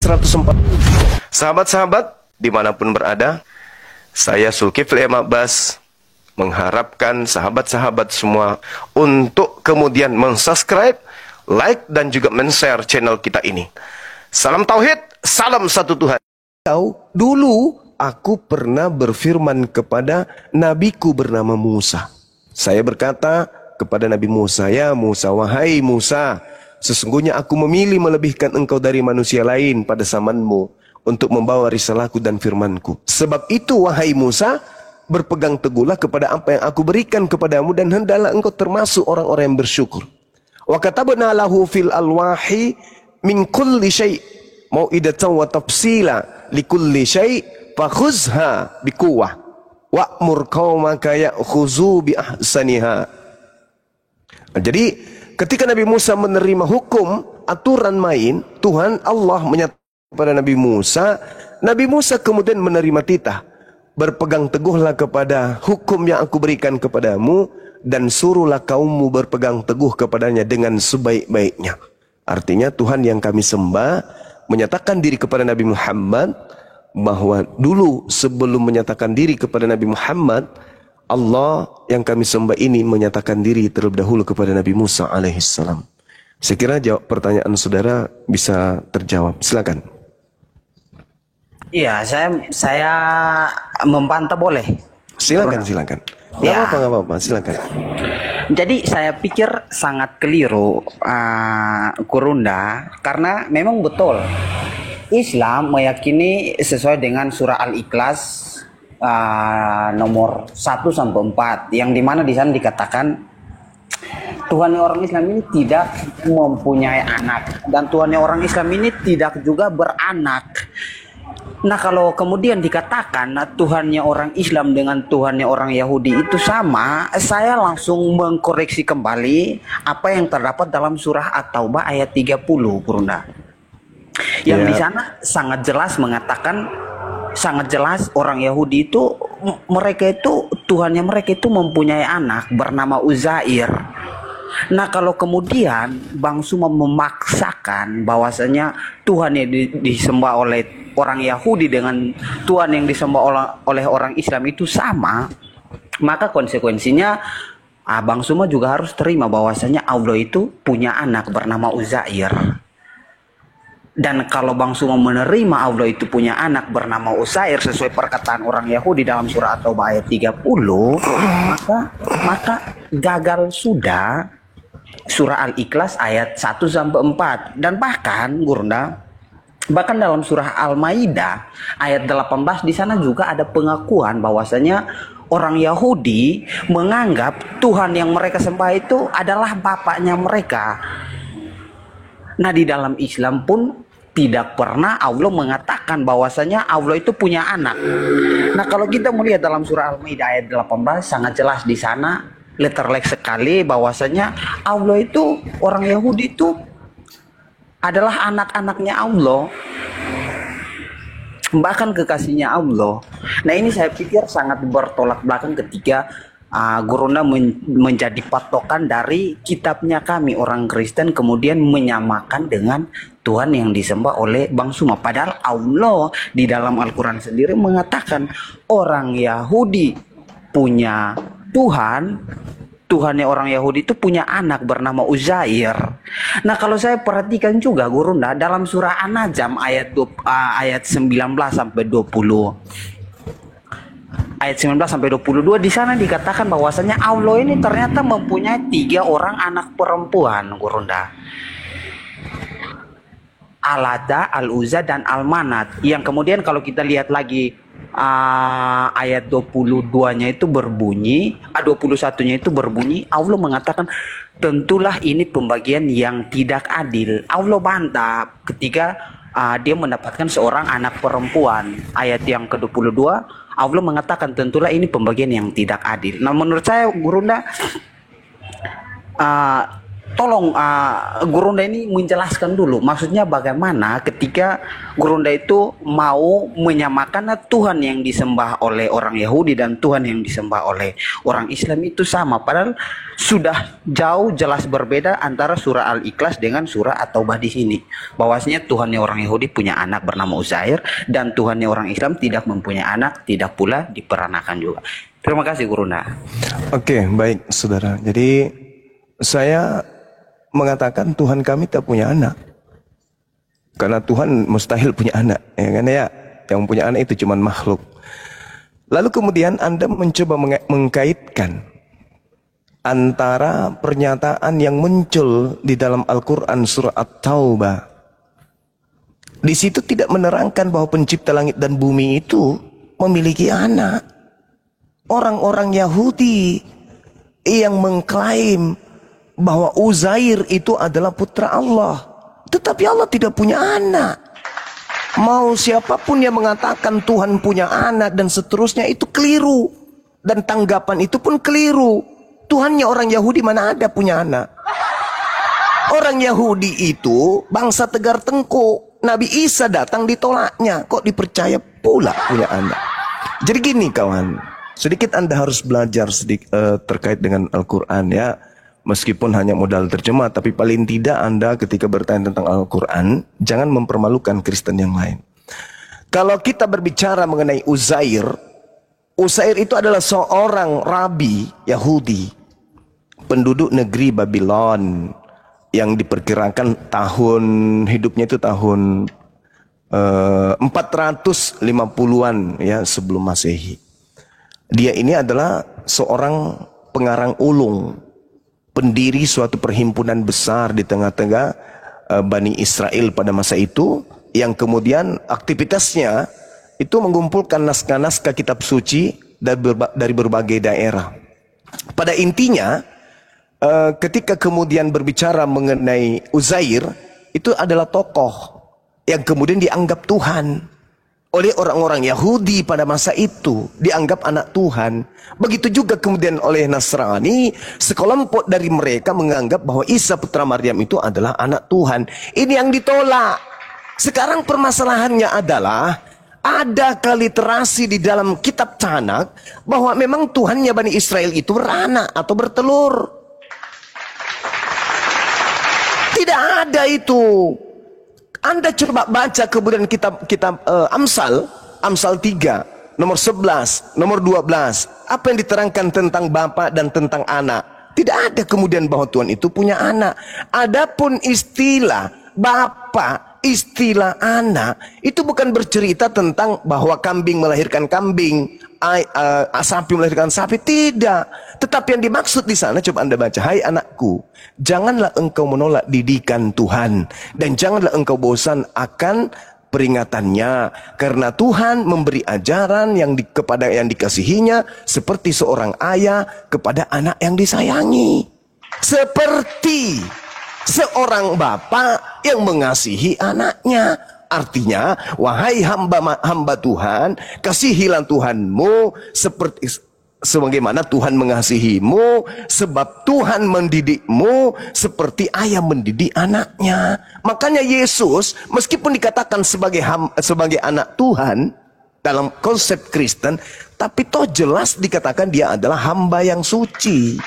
104. Sahabat-sahabat dimanapun berada, saya Zulkifli M. Abbas mengharapkan sahabat-sahabat semua untuk kemudian mensubscribe, like dan juga men-share channel kita ini. Salam Tauhid, salam satu Tuhan. Dulu aku pernah berfirman kepada nabiku bernama Musa. Saya berkata kepada Nabi Musa, "Ya Musa, wahai Musa, sesungguhnya aku memilih melebihkan engkau dari manusia lain pada zamanmu untuk membawa risalahku dan firmanku. Sebab itu wahai Musa, berpegang teguhlah kepada apa yang aku berikan kepadamu dan hendaklah engkau termasuk orang-orang yang bersyukur. Wa katabna lahu fil alwahi min kulli syai' mau'idatan wa tafsila likulli syai' fakhuzha biquwwah wa'mur qaumaka ya'khuzu bi ahsaniha." Jadi ketika Nabi Musa menerima hukum aturan main, Tuhan Allah menyatakan kepada Nabi Musa kemudian menerima titah, berpegang teguhlah kepada hukum yang aku berikan kepadamu dan suruhlah kaummu berpegang teguh kepadanya dengan sebaik-baiknya. Artinya Tuhan yang kami sembah menyatakan diri kepada Nabi Muhammad bahwa dulu sebelum menyatakan diri kepada Nabi Muhammad, Allah yang kami sembah ini menyatakan diri terlebih dahulu kepada Nabi Musa alaihissalam. Saya kira jawab pertanyaan saudara bisa terjawab. Silakan. Iya, saya membantah boleh. Silakan. Ya. Nggak apa-apa, silakan. Jadi saya pikir sangat keliru Gurunda, karena memang betul Islam meyakini sesuai dengan surah Al-Ikhlas nomor 1-4, yang dimana di sana dikatakan Tuhannya orang Islam ini tidak mempunyai anak dan Tuhannya orang Islam ini tidak juga beranak. Nah, kalau kemudian dikatakan Tuhannya orang Islam dengan Tuhannya orang Yahudi itu sama, saya langsung mengkoreksi kembali apa yang terdapat dalam surah At-Taubah ayat 30, Gurunda. Yang di sana sangat jelas mengatakan, sangat jelas orang Yahudi itu, mereka itu Tuhannya mereka itu mempunyai anak bernama Uzair. Nah, kalau kemudian Bang Suma memaksakan bahwasanya Tuhan yang disembah oleh orang Yahudi dengan Tuhan yang disembah oleh orang Islam itu sama, maka konsekuensinya Bang Suma juga harus terima bahwasanya Allah itu punya anak bernama Uzair. Dan kalau Bang Suma menerima Allah itu punya anak bernama Uzair sesuai perkataan orang Yahudi dalam surah At-Taubah ayat 30, maka gagal sudah surah Al-Ikhlas ayat 1-4. Dan bahkan Gurunda, bahkan dalam surah Al-Maidah ayat 18 di sana juga ada pengakuan bahwasanya orang Yahudi menganggap Tuhan yang mereka sembah itu adalah bapaknya mereka. Nah, di dalam Islam pun tidak pernah Allah mengatakan bahwasanya Allah itu punya anak. Nah, kalau kita melihat dalam surah Al-Maidah ayat 18 sangat jelas di sana letterlek sekali bahwasanya Allah itu, orang Yahudi itu adalah anak-anaknya Allah, bahkan kekasihnya Allah. Nah, ini saya pikir sangat bertolak belakang ketika Gurunda menjadi patokan dari kitabnya kami orang Kristen kemudian menyamakan dengan Tuhan yang disembah oleh Bang Suma. Padahal Allah di dalam Al-Quran sendiri mengatakan orang Yahudi punya Tuhan, Tuhannya orang Yahudi itu punya anak bernama Uzair. Nah, kalau saya perhatikan juga Gurunda dalam surah An-Najm ayat 19-20. Ayat 19-22 di sana dikatakan bahwasanya Allah ini ternyata mempunyai 3 orang anak perempuan, Gurunda. Al-Lata, Al-Uzza dan Al-Manat. Yang kemudian kalau kita lihat lagi ayat 22-nya itu berbunyi, 21-nya itu berbunyi, Allah mengatakan tentulah ini pembagian yang tidak adil. Allah bantah ketika dia mendapatkan seorang anak perempuan. Ayat yang ke-22 Allah mengatakan tentulah ini pembagian yang tidak adil. Nah, menurut saya Gurunda tolong Gurunda ini menjelaskan dulu maksudnya bagaimana ketika Gurunda itu mau menyamakan Tuhan yang disembah oleh orang Yahudi dan Tuhan yang disembah oleh orang Islam itu sama, padahal sudah jauh jelas berbeda antara surah Al-Ikhlas dengan surah At-Taubah di sini. Bahwasanya Tuhannya orang Yahudi punya anak bernama Uzair dan Tuhannya orang Islam tidak mempunyai anak, tidak pula diperanakan juga. Terima kasih Gurunda. Oke, baik saudara. Jadi saya mengatakan Tuhan kami tak punya anak. Karena Tuhan mustahil punya anak, ya kan ya? Yang punya anak itu cuma makhluk. Lalu kemudian Anda mencoba mengkaitkan antara pernyataan yang muncul di dalam Al-Quran surah At-Taubah. Di situ tidak menerangkan bahwa pencipta langit dan bumi itu memiliki anak. Orang-orang Yahudi yang mengklaim bahwa Uzair itu adalah putra Allah, tetapi Allah tidak punya anak. Mau siapapun yang mengatakan Tuhan punya anak dan seterusnya itu keliru, dan tanggapan itu pun keliru. Tuhannya orang Yahudi mana ada punya anak. Orang Yahudi itu bangsa tegar tengkuk. Nabi Isa datang ditolaknya, kok dipercaya pula punya anak. Jadi gini kawan, sedikit Anda harus belajar terkait dengan Al-Quran ya. Meskipun hanya modal terjemah, tapi paling tidak Anda ketika bertanya tentang Al-Quran, jangan mempermalukan Kristen yang lain. Kalau kita berbicara mengenai Uzair, Uzair itu adalah seorang rabi Yahudi, penduduk negeri Babylon, yang diperkirakan tahun hidupnya itu tahun 450-an ya sebelum Masehi. Dia ini adalah seorang pengarang ulung, pendiri suatu perhimpunan besar di tengah-tengah Bani Israel pada masa itu, yang kemudian aktivitasnya itu mengumpulkan naskah-naskah kitab suci dari berbagai daerah. Pada intinya, ketika kemudian berbicara mengenai Uzair, itu adalah tokoh yang kemudian dianggap Tuhan oleh orang-orang Yahudi pada masa itu, dianggap anak Tuhan. Begitu juga kemudian oleh Nasrani, sekelompok dari mereka menganggap bahwa Isa putra Maryam itu adalah anak Tuhan. Ini yang ditolak. Sekarang permasalahannya adalah, adakah literasi di dalam kitab Tanak bahwa memang Tuhannya Bani Israel itu beranak atau bertelur? Tidak ada itu. Anda coba baca kemudian kitab Amsal 3, nomor 11, nomor 12. Apa yang diterangkan tentang bapak dan tentang anak? Tidak ada kemudian bahwa Tuhan itu punya anak. Adapun istilah bapak, istilah anak, itu bukan bercerita tentang bahwa kambing melahirkan kambing, sapi melahirkan sapi, tidak. Tetapi yang dimaksud di sana, coba Anda baca, hai anakku, janganlah engkau menolak didikan Tuhan, dan janganlah engkau bosan akan peringatannya, karena Tuhan memberi ajaran kepada yang dikasihinya seperti seorang ayah kepada anak yang disayangi, seperti seorang bapak yang mengasihi anaknya. Artinya, wahai hamba Tuhan, kasihilah Tuhanmu sebagaimana Tuhan mengasihimu, sebab Tuhan mendidikmu seperti ayah mendidik anaknya. Makanya Yesus meskipun dikatakan sebagai anak Tuhan dalam konsep Kristen, tapi toh jelas dikatakan dia adalah hamba yang suci.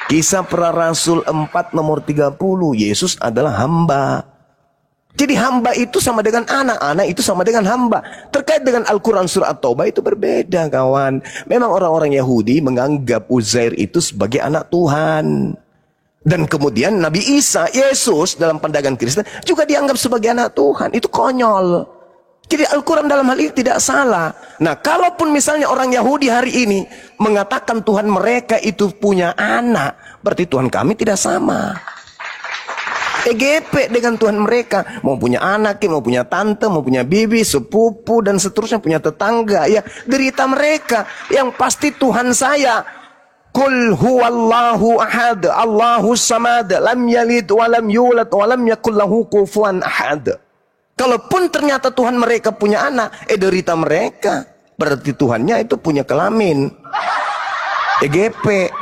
Kisah Para Rasul 4 nomor 30, Yesus adalah hamba. Jadi hamba itu sama dengan anak, anak itu sama dengan hamba. Terkait dengan Al-Quran surah At-Taubah itu berbeda kawan. Memang orang-orang Yahudi menganggap Uzair itu sebagai anak Tuhan. Dan kemudian Nabi Isa, Yesus dalam pandangan Kristen juga dianggap sebagai anak Tuhan. Itu konyol. Jadi Al-Quran dalam hal ini tidak salah. Nah, kalaupun misalnya orang Yahudi hari ini mengatakan Tuhan mereka itu punya anak, berarti Tuhan kami tidak sama. EGP dengan Tuhan mereka, mau punya anak, mau punya tante, mau punya bibi, sepupu dan seterusnya, punya tetangga, ya derita mereka. Yang pasti Tuhan saya, Qul huwallahu ahad, Allahus samad, lam yalid walam yulad walam yakul lahu kufuwan ahad. Kalaupun ternyata Tuhan mereka punya anak, derita mereka, berarti Tuhannya itu punya kelamin. EGP,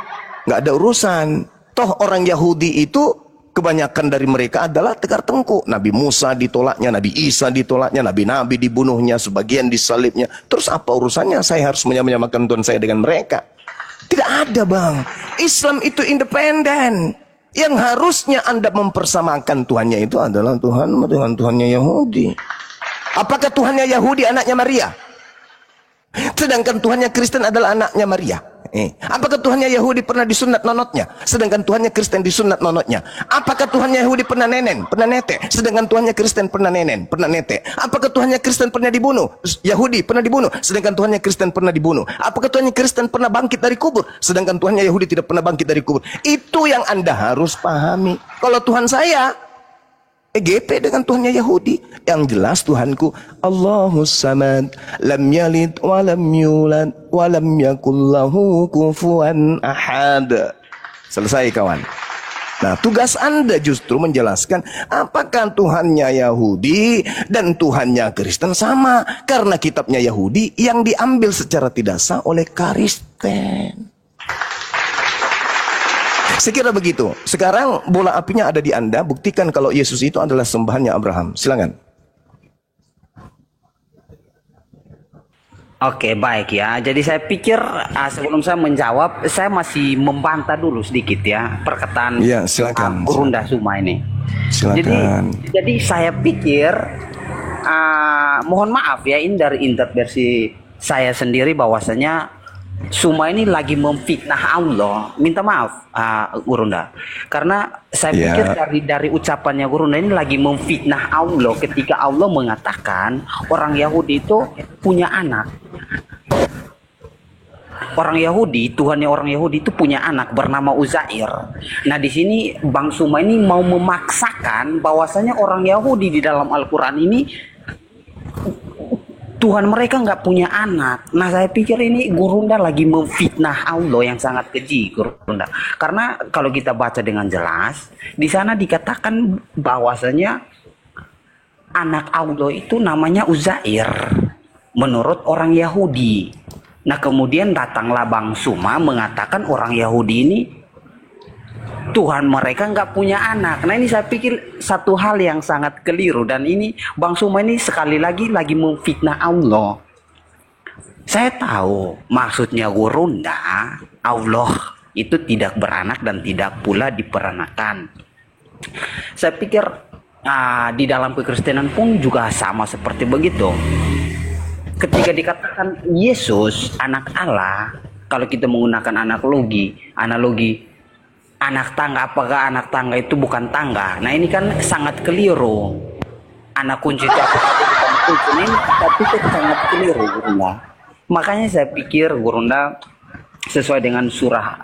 nggak ada urusan. Toh orang Yahudi itu Kebanyakan dari mereka adalah tegar tengkuk. Nabi Musa ditolaknya, Nabi Isa ditolaknya, Nabi-Nabi dibunuhnya, sebagian disalibnya. Terus apa urusannya saya harus menyamakan Tuhan saya dengan mereka? Tidak ada, Bang. Islam itu independen. Yang harusnya Anda mempersamakan Tuhannya itu adalah Tuhan dengan Tuhannya Yahudi. Apakah Tuhannya Yahudi anaknya Maria? Sedangkan Tuhannya Kristen adalah anaknya Maria. Apakah Tuhannya Yahudi pernah disunat nonotnya? Sedangkan Tuhannya Kristen disunat nonotnya. Apakah Tuhannya Yahudi pernah nenen, pernah nete? Sedangkan Tuhannya Kristen pernah nenen, pernah nete. Apakah Tuhannya Kristen pernah dibunuh? Yahudi pernah dibunuh. Sedangkan Tuhannya Kristen pernah dibunuh. Apakah Tuhannya Kristen pernah bangkit dari kubur? Sedangkan Tuhannya Yahudi tidak pernah bangkit dari kubur. Itu yang Anda harus pahami. Kalau Tuhan saya EGP dengan Tuhannya Yahudi. Yang jelas Tuhanku Allahus Samad, lam yalid wa lam yulad wa lam yakul lahu kufuwan ahad. Selesai, kawan. Nah, tugas Anda justru menjelaskan apakah Tuhannya Yahudi dan Tuhannya Kristen sama. Karena kitabnya Yahudi yang diambil secara tidak sah oleh Kristen. Sekira begitu. Sekarang bola apinya ada di Anda. Buktikan kalau Yesus itu adalah sembahannya Abraham. Silakan. Oke, baik ya. Jadi saya pikir sebelum saya menjawab, saya masih membantah dulu sedikit ya perkataan Ya, silakan. Gurunda Suma ini. Silakan. Jadi saya pikir mohon maaf ya, ini dari interpretasi saya sendiri bahwasanya Suma ini lagi memfitnah Allah. Minta maaf Gurunda, karena saya pikir dari ucapannya Gurunda ini lagi memfitnah Allah ketika Allah mengatakan orang Yahudi itu punya anak. Orang Yahudi, Tuhannya orang Yahudi itu punya anak bernama Uzair. Nah, di sini Bang Suma ini mau memaksakan bahwasanya orang Yahudi di dalam Al-Quran ini Tuhan mereka nggak punya anak. Nah, saya pikir ini Gurunda lagi memfitnah Allah yang sangat keji, Gurunda. Karena kalau kita baca dengan jelas, di sana dikatakan bahwasanya anak Allah itu namanya Uzair menurut orang Yahudi. Nah, kemudian datanglah Bang Suma mengatakan orang Yahudi ini Tuhan mereka nggak punya anak. Nah, ini saya pikir satu hal yang sangat keliru, dan ini Bang Suma ini sekali lagi memfitnah Allah. Saya tahu maksudnya Gurunda, Allah itu tidak beranak dan tidak pula diperanakan. Saya pikir di dalam kekristenan pun juga sama seperti begitu. Ketika dikatakan Yesus anak Allah, kalau kita menggunakan analogi anak tangga, apakah anak tangga itu bukan tangga? Nah, ini kan sangat keliru. Anak kunci itu apakah bukan kunci? Ini tapi itu sangat keliru, Gurunda. Makanya saya pikir Gurunda sesuai dengan surah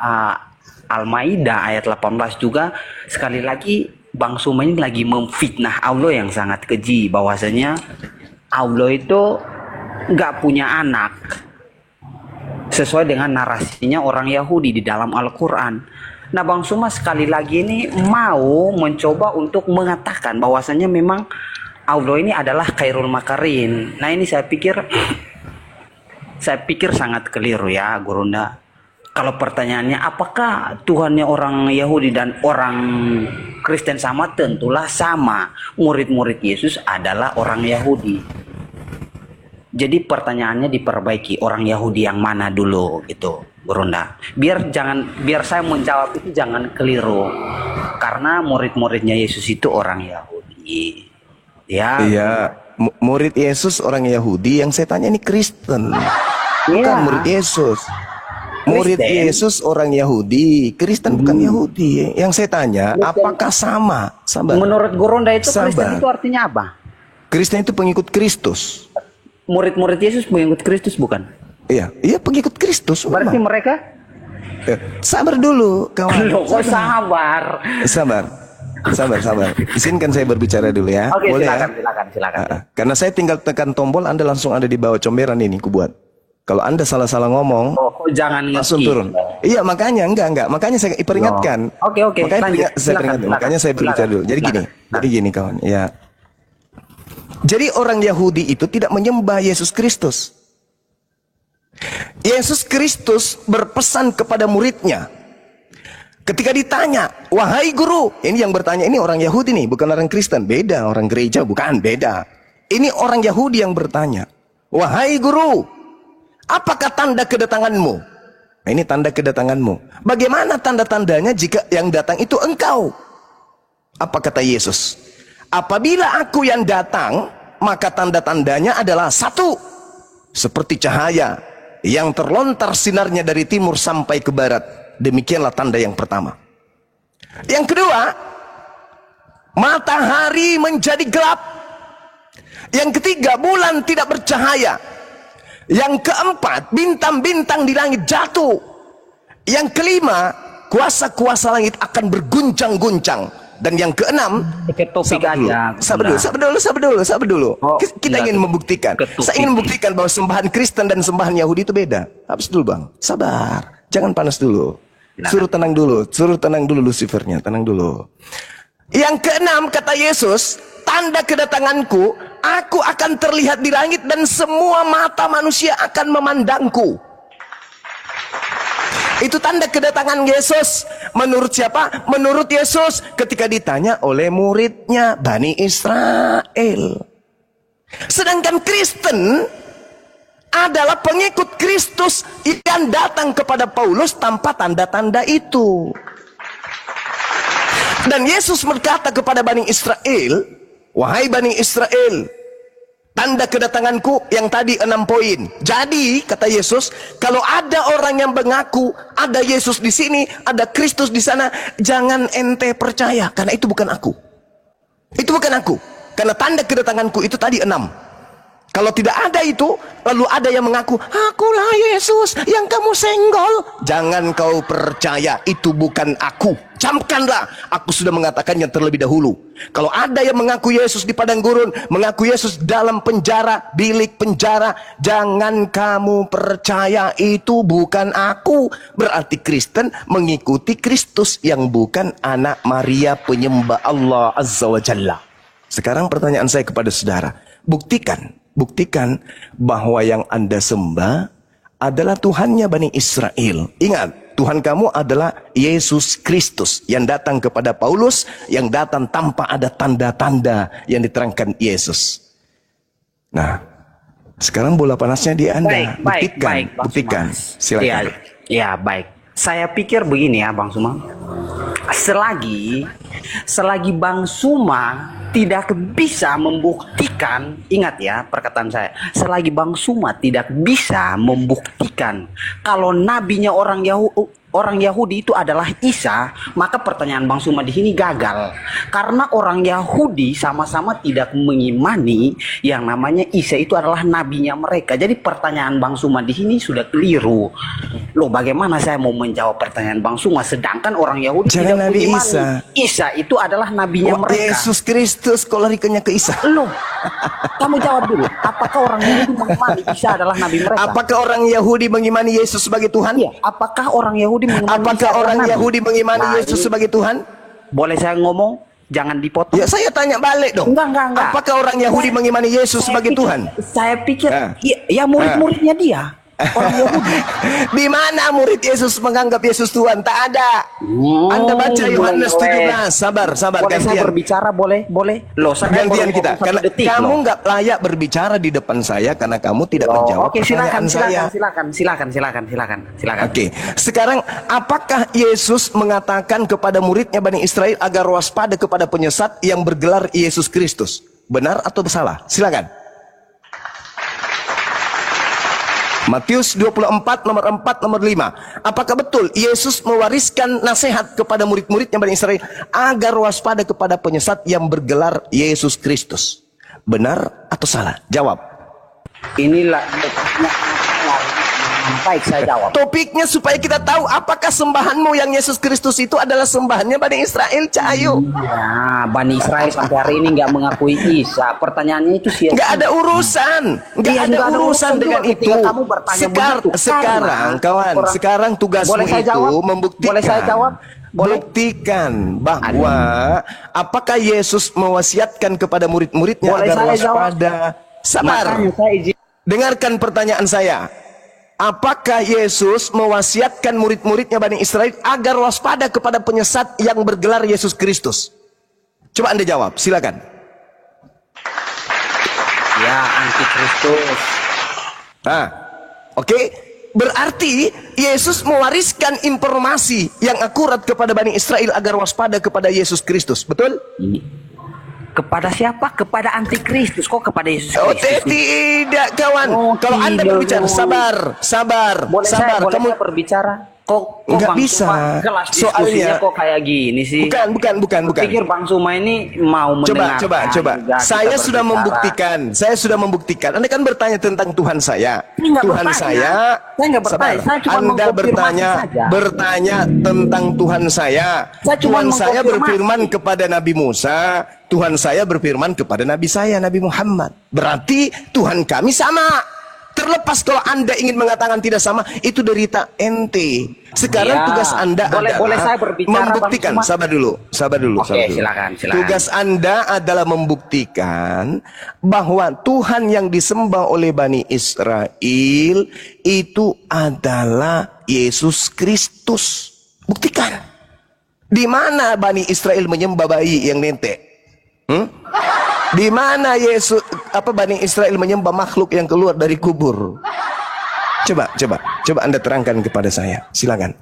Al-Maidah ayat 18 juga, sekali lagi Bang Suma ini lagi memfitnah Allah yang sangat keji, bahwasanya Allah itu nggak punya anak sesuai dengan narasinya orang Yahudi di dalam Al-Quran. Nah, Bang Suma sekali lagi ini mau mencoba untuk mengatakan bahwasanya memang Allah ini adalah khairul makarin. Nah, ini saya pikir sangat keliru ya, Gurunda. Kalau pertanyaannya apakah Tuhannya orang Yahudi dan orang Kristen sama? Tentulah sama. Murid-murid Yesus adalah orang Yahudi. Jadi pertanyaannya diperbaiki, orang Yahudi yang mana dulu gitu, Gurunda. Biar saya menjawab itu jangan keliru. Karena murid-muridnya Yesus itu orang Yahudi. Ya. Iya, murid Yesus orang Yahudi, yang saya tanya ini Kristen. Bukan murid Yesus. Murid Yesus orang Yahudi, Kristen bukan Yahudi. Yang saya tanya, apakah sama? Sabar. Menurut Gurunda itu Kristen itu artinya apa? Kristen itu pengikut Kristus. Murid-murid Yesus pengikut Kristus bukan? Iya pengikut Kristus. Berarti mereka? Sabar dulu, kawan. Loh, kok sabar? Sabar. Izinkan saya berbicara dulu ya. Oke, boleh silakan. Karena saya tinggal tekan tombol, Anda langsung ada di bawah comberan ini kubuat. Kalau Anda salah-salah ngomong, jangan langsung turun. Iya, makanya enggak. Makanya saya peringatkan. Oke. Makanya saya berbicara dulu. Jadi gini kawan. Ya. Jadi orang Yahudi itu tidak menyembah Yesus Kristus. Yesus Kristus berpesan kepada muridnya, Ketika ditanya, wahai guru, ini yang bertanya ini orang Yahudi nih, bukan orang Kristen, beda, orang gereja bukan, beda. Ini orang Yahudi yang bertanya, wahai guru, apakah tanda kedatanganmu? Nah, ini tanda kedatanganmu. Bagaimana tanda-tandanya jika yang datang itu engkau? Apa kata Yesus? Apabila aku yang datang, maka tanda-tandanya adalah satu, seperti cahaya yang terlontar sinarnya dari timur sampai ke barat. Demikianlah tanda yang pertama. Yang kedua, matahari menjadi gelap. Yang ketiga, bulan tidak bercahaya. Yang keempat, bintang-bintang di langit jatuh. Yang kelima, kuasa-kuasa langit akan berguncang-guncang. Dan yang keenam, sabar dulu. Oh, Kita ingin membuktikan. Saya ingin membuktikan bahwa sembahan Kristen dan sembahan Yahudi itu beda. Habis dulu bang, sabar. Jangan panas dulu. Suruh tenang dulu Lucifernya, tenang dulu. Yang keenam kata Yesus, tanda kedatanganku, aku akan terlihat di langit dan semua mata manusia akan memandangku. Itu tanda kedatangan Yesus. Menurut siapa? Menurut Yesus ketika ditanya oleh muridnya Bani Israel. Sedangkan Kristen adalah pengikut Kristus yang datang kepada Paulus tanpa tanda-tanda itu. Dan Yesus berkata kepada Bani Israel, wahai Bani Israel, tanda kedatanganku yang tadi 6 poin. Jadi kata Yesus, kalau ada orang yang mengaku ada Yesus di sini, ada Kristus di sana, jangan ente percaya, karena itu bukan aku. Itu bukan aku. Karena tanda kedatanganku itu tadi 6. Kalau tidak ada itu, lalu ada yang mengaku, akulah Yesus yang kamu senggol. Jangan kau percaya, itu bukan aku. Camkanlah, aku sudah mengatakannya terlebih dahulu. Kalau ada yang mengaku Yesus di padang gurun, mengaku Yesus dalam penjara, bilik penjara, jangan kamu percaya, itu bukan aku. Berarti Kristen mengikuti Kristus yang bukan anak Maria penyembah Allah Azza wa Jalla. Sekarang pertanyaan saya kepada saudara, buktikan bahwa yang Anda sembah adalah Tuhannya Bani Israel. Ingat, Tuhan kamu adalah Yesus Kristus yang datang kepada Paulus, yang datang tanpa ada tanda-tanda yang diterangkan Yesus. Nah, sekarang bola panasnya di Anda. Buktikan. Silakan. Ya, baik. Saya pikir begini ya, Bang Suma. Selagi Bang Suma tidak bisa membuktikan, ingat ya perkataan saya, selagi Bang Suma tidak bisa membuktikan kalau nabinya orang Yahudi itu adalah Isa, maka pertanyaan Bang Suma di sini gagal. Karena orang Yahudi sama-sama tidak mengimani yang namanya Isa itu adalah nabinya mereka. Jadi pertanyaan Bang Suma di sini sudah keliru. Loh, bagaimana saya mau menjawab pertanyaan Bang Suma sedangkan orang Yahudi tidak Nabi mengimani Isa itu adalah nabinya mereka. Yesus Kristus kok larikannya ke Isa? Loh, kamu jawab dulu. Apakah orang Yahudi mengimani Isa adalah nabi mereka? Apakah orang Yahudi mengimani Yesus sebagai Tuhan? Iya. Apakah orang Yahudi mengimani Apakah orang Yahudi mengimani Yesus sebagai Tuhan? Boleh saya ngomong? Jangan dipotong. Ya, saya tanya balik dong. Enggak. Apakah orang Yahudi mengimani Yesus sebagai Tuhan? Saya pikir ya murid-muridnya dia. Orang Yahudi. Di mana murid Yesus menganggap Yesus Tuhan? Tak ada. Anda baca Yohanes 17. Sabar, boleh gantian. Saya berbicara, boleh. Loh, saya gantian kita. Karena kamu nggak layak berbicara di depan saya karena kamu tidak menjawab pertanyaan saya. Silakan. Oke. Sekarang apakah Yesus mengatakan kepada muridnya Bani Israel agar waspada kepada penyesat yang bergelar Yesus Kristus? Benar atau salah? Silakan. Matius 24 nomor 4 nomor 5. Apakah betul Yesus mewariskan nasihat kepada murid-muridnya Bani Israel agar waspada kepada penyesat yang bergelar Yesus Kristus? Benar atau salah? Jawab. Inilah baik, saya jawab. Topiknya supaya kita tahu apakah sembahanmu yang Yesus Kristus itu adalah sembahannya Bani Israel, Cahayu. Ya, Bani Israel sampai hari ini nggak mengakui Isa. Pertanyaannya itu sia-sia. Nggak ada urusan. Nggak ada urusan dengan itu. Kamu bertanya sekarang tugasmu itu membuktikan. Boleh saya jawab? Buktikan bahwa apakah Yesus mewasiatkan kepada murid-muridnya agar waspada. Sabar. Dengarkan pertanyaan saya. apakah Yesus mewasiatkan murid-muridnya Bani Israel agar waspada kepada penyesat yang bergelar Yesus Kristus? Coba Anda jawab, silakan. Ya, antikristus. Nah, oke. Berarti Yesus mewariskan informasi yang akurat kepada Bani Israel agar waspada kepada Yesus Kristus, betul? Kepada siapa? Kepada antikristus. Kok kepada Yesus Oh, Kristus? tidak kawan. Oh, Kalau Anda tidak, berbicara, no. sabar. Boleh Sabar. saya Kamu berbicara? Kok nggak Bang bisa. Suma kelas diskusinya Soalnya kok kayak gini sih? Bukan. Pikir Bang Suma ini mau mendengarkan. Coba. juga Saya kita sudah berbicara. membuktikan. Anda kan bertanya tentang Tuhan saya. Ini nggak Tuhan bertanya. saya nggak bertanya. sabar. Saya cuma Anda mengkonfirmasi saja. bertanya tentang Tuhan saya. Saya cuma Tuhan saya mengkonfirmasi. berfirman kepada Nabi Musa. Tuhan saya berfirman kepada Nabi saya, Nabi Muhammad. Berarti Tuhan kami sama. Terlepas kalau Anda ingin mengatakan tidak sama, itu derita ente. Sekarang Ya. tugas Anda Boleh adalah saya berbicara, membuktikan. Bang Suma? Sabar dulu. Oke, silakan. Tugas Anda adalah membuktikan bahwa Tuhan yang disembah oleh Bani Israel itu adalah Yesus Kristus. Buktikan. Di mana Bani Israel menyembah bayi yang nentek? Di mana Bani Israel menyembah makhluk yang keluar dari kubur? Coba Anda terangkan kepada saya. Silakan.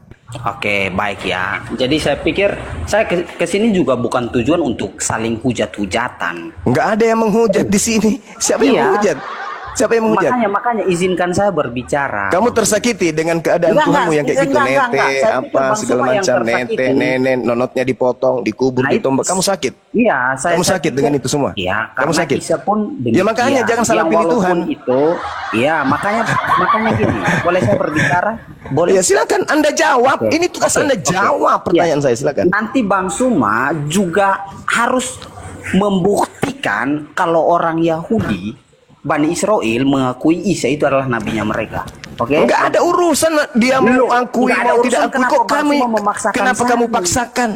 Oke, baik ya. Jadi saya pikir saya ke sini juga bukan tujuan untuk saling hujat-hujatan. Nggak ada yang menghujat di sini. Siapa yang Iya. menghujat? Siapa yang menghujat? Makanya izinkan saya berbicara. Kamu tersakiti dengan keadaan Enggak, Tuhanmu yang kayak gitu, enggak. nete, Saya pikir apa Bang segala Suma yang macam, tersakiti. nete, nenek, nonotnya dipotong, dikubur, Nah, ditombak. Kamu sakit. Iya, Kamu sakit dengan itu semua. Iya, Kamu karena sakit. Isa pun Ya makanya jangan salah pilih walaupun Tuhan. Itu, iya makanya gini. Boleh saya berbicara? Boleh. Ya silakan Anda jawab. Oke. Ini tugas Oke. Anda jawab pertanyaan saya. Silakan. Nanti Bang Suma juga harus membuktikan kalau orang Yahudi Bani Israel mengakui Isa itu adalah nabinya mereka. Oke? Enggak ada urusan dia mau Belum. akui Nggak ada mau urusan. tidak akui. Kenapa Kok Bang kami Suma memaksakan kenapa saya? kamu paksakan?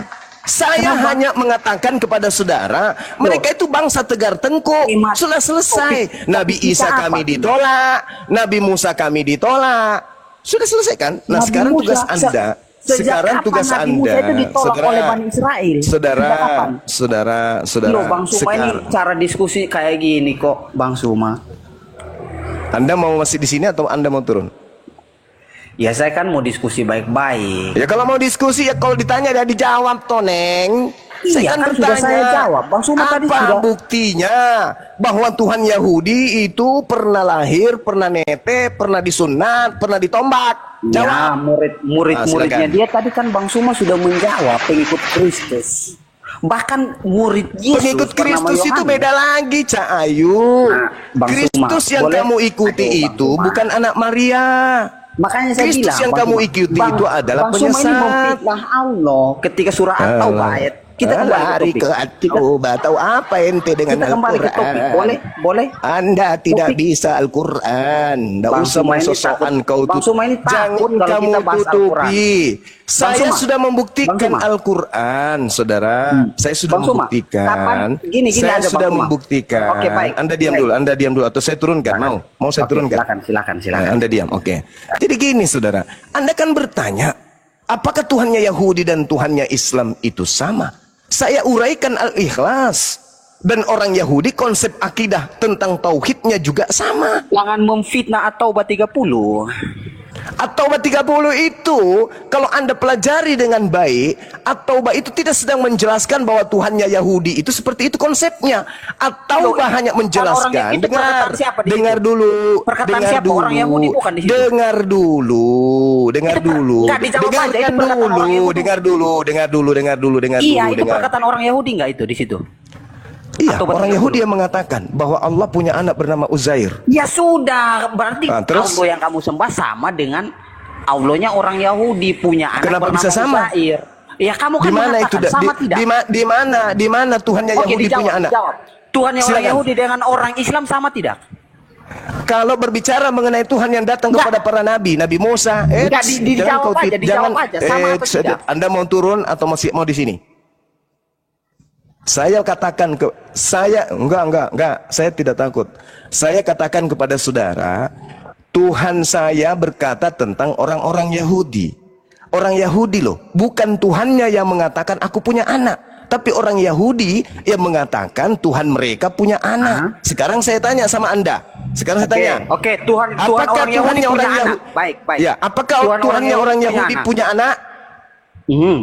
Saya Kenapa? hanya mengatakan kepada saudara, mereka itu bangsa tegar tengkuk. Imat. Sudah selesai. Nabi Kita Isa apa? kami ditolak, Nabi Musa kami ditolak. Sudah selesai kan? Nah, Nabi sekarang Musa, tugas Anda. sejak Sekarang kapan tugas Nabi Musa Anda, itu ditolak oleh Bani Israel? Sejak kapan? saudara. Loh, Bang Suma ini sekarang. cara diskusi kayak gini kok, Bang Suma. Anda mau masih di sini atau Anda mau turun? Ya saya kan mau diskusi baik-baik. Ya kalau mau diskusi ya kalau ditanya ya dijawab toh, Neng. Iya, kan sudah saya jawab. Bang Suma apa tadi sudah. buktinya bahwa Tuhan Yahudi itu pernah lahir, pernah nete, pernah disunat, pernah ditombak? Ya, Jawab. murid-muridnya silakan. dia tadi kan Bang Suma sudah menjawab pengikut Kristus. Bahkan murid Yesus Pengikut bernama Kristus itu Yohanes. beda lagi, Cak Ayu. Nah, Bang Kristus Suma, yang boleh? kamu ikuti Aduh, Bang itu Suma. bukan anak Maria. Makanya saya Kristus bilang yang Bang kamu Suma, ikuti itu adalah Bang Suma ini penyesat. memfitnah Allah ketika surah At-Taubah ayat. Kita lari kembali ke At-Taubah. Tahu apa ente dengan kita kembali ke topik. Al-Quran? Boleh? Anda tidak Topik. bisa Al-Quran. Tidak Bang usah Suma ini mensosokkan takut. kau Bang Suma ini takut Jangan kalau kamu kita bahas tutupi. Saya Suma. sudah membuktikan Bang Suma. Al-Quran, saudara. Saya sudah Bang Suma, membuktikan. kapan? Gini Saya aja, sudah Bang Suma. membuktikan. Oke, baik. Anda diam Baik. dulu. Anda diam dulu. Atau saya turunkan. Mau saya Oke, turunkan? Silakan. Nah, Anda diam, oke. Jadi gini saudara, Anda kan bertanya, apakah Tuhannya Yahudi dan Tuhannya Islam itu sama? Saya uraikan Al-Ikhlas. Dan orang Yahudi konsep akidah tentang tauhidnya juga sama. Jangan memfitnah At-Taubah 30. At-Taubah 30 itu kalau Anda pelajari dengan baik, At-Taubah itu tidak sedang menjelaskan bahwa Tuhannya Yahudi itu seperti itu konsepnya. At-Taubah hanya menjelaskan, itu perkataan siapa di dengar situ? dulu, Perkataan dengar siapa? dulu, Orang Yahudi bukan di situ. dengar dulu, dengar dulu, Nggak dijawab aja, itu dengarkan perkataan orang dulu, Yahudi. dengar dulu, dengar dulu, dengar dulu, dengar Iya, dulu, itu dengar. perkataan orang Yahudi nggak itu di situ? Iya, At-Taubah orang 30. Yahudi yang mengatakan bahwa Allah punya anak bernama Uzair. Ya sudah, berarti Nah, terus? Allah yang kamu sembah sama dengan Allahnya orang Yahudi punya anak Kenapa bernama bisa sama? Uzair. Ya kamu kan Di mana itu? mengatakan sama tidak? Di mana Tuhannya Oke, Yahudi dijawab, punya anak? dijawab. Tuhannya orang Silakan. Yahudi dengan orang Islam sama tidak? Kalau berbicara mengenai Tuhan yang datang Enggak. kepada para nabi, Nabi Musa, Enggak, dijawab aja, dijawab aja, sama atau tidak? Anda mau turun atau masih mau di sini? Saya katakan enggak, saya tidak takut. Saya katakan kepada saudara, Tuhan saya berkata tentang orang-orang Yahudi. Orang Yahudi loh, bukan Tuhannya yang mengatakan aku punya anak, tapi orang Yahudi yang mengatakan Tuhan mereka punya anak. Sekarang saya tanya sama Anda. Sekarang saya tanya. Oke, Tuhan Apakah orang Yahudi Tuhannya punya orang anak? Yahudi? Baik. Ya, apakah Tuhannya orang Yahudi punya anak?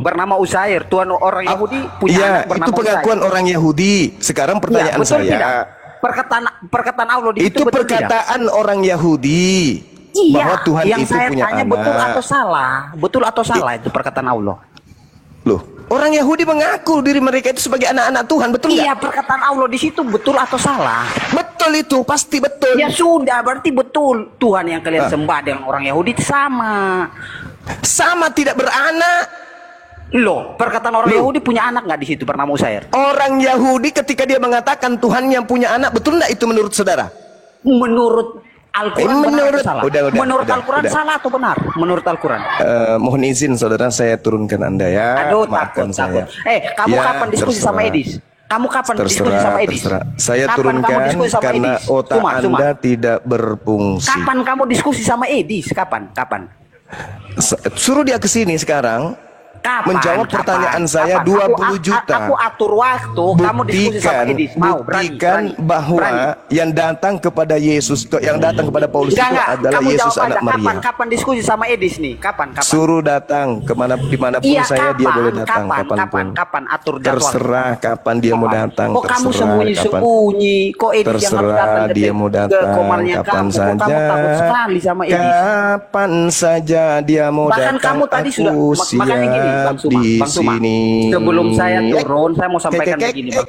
Bernama Uzair. Tuhan orang Yahudi punya Iya, anak bernama itu pengakuan Uzair. orang Yahudi. Sekarang pertanyaan betul saya. tidak? Perkataan Allah di situ Itu betul perkataan orang Yahudi. Iya, Bahwa Tuhan yang itu saya punya tanya anak. betul atau salah? Betul atau salah itu perkataan Allah? Loh, orang Yahudi mengaku diri mereka itu sebagai anak-anak Tuhan, betul nggak? Iya, perkataan Allah di situ betul atau salah? Betul itu, pasti betul. Ya sudah, berarti betul. Tuhan yang kalian sembah dengan orang Yahudi sama. Sama tidak beranak. Loh, perkataan orang Yahudi punya anak nggak di situ bernama Uzair? Orang Yahudi ketika dia mengatakan Tuhan yang punya anak, betul nggak itu menurut saudara? Menurut Al-Quran benar atau salah? Menurut Al-Quran udah. salah atau benar? Menurut Al-Quran? Mohon izin saudara, saya turunkan Anda ya. Aduh, Maafkan takut. saya. Kamu Ya, kapan diskusi terserah. sama Edis? Kamu kapan diskusi sama Edis? Terserah. Saya Kapan turunkan kamu diskusi sama karena Edis? otak Anda tidak berfungsi. Kapan kamu diskusi sama Edis? Kapan? Suruh dia ke sini sekarang. Menjawab pertanyaan saya 20 juta. Aku atur waktu, kamu diskusi sama Edis. Mau, buktikan bahwa yang datang kepada Yesus, yang datang kepada Paulus itu adalah kamu Yesus jawab anak aja. Maria. Kapan diskusi sama Edis nih? Kapan? Suruh datang dimanapun Iya, saya, dia boleh datang kapanpun. Kapan atur jadwal? Terserah kapan dia mau datang. Kok kamu terserah sembunyi-sembunyi? Kok Edis yang harus terserah datang dia mau datang kapan kamu? saja. Kamu takut sekali sama Edis. Kapan saja dia mau Bahkan datang. kamu tadi sudah makanya gini, Bang Suma, di Bang Suma. sini. Sebelum saya turun, saya mau sampaikan begini, Bang.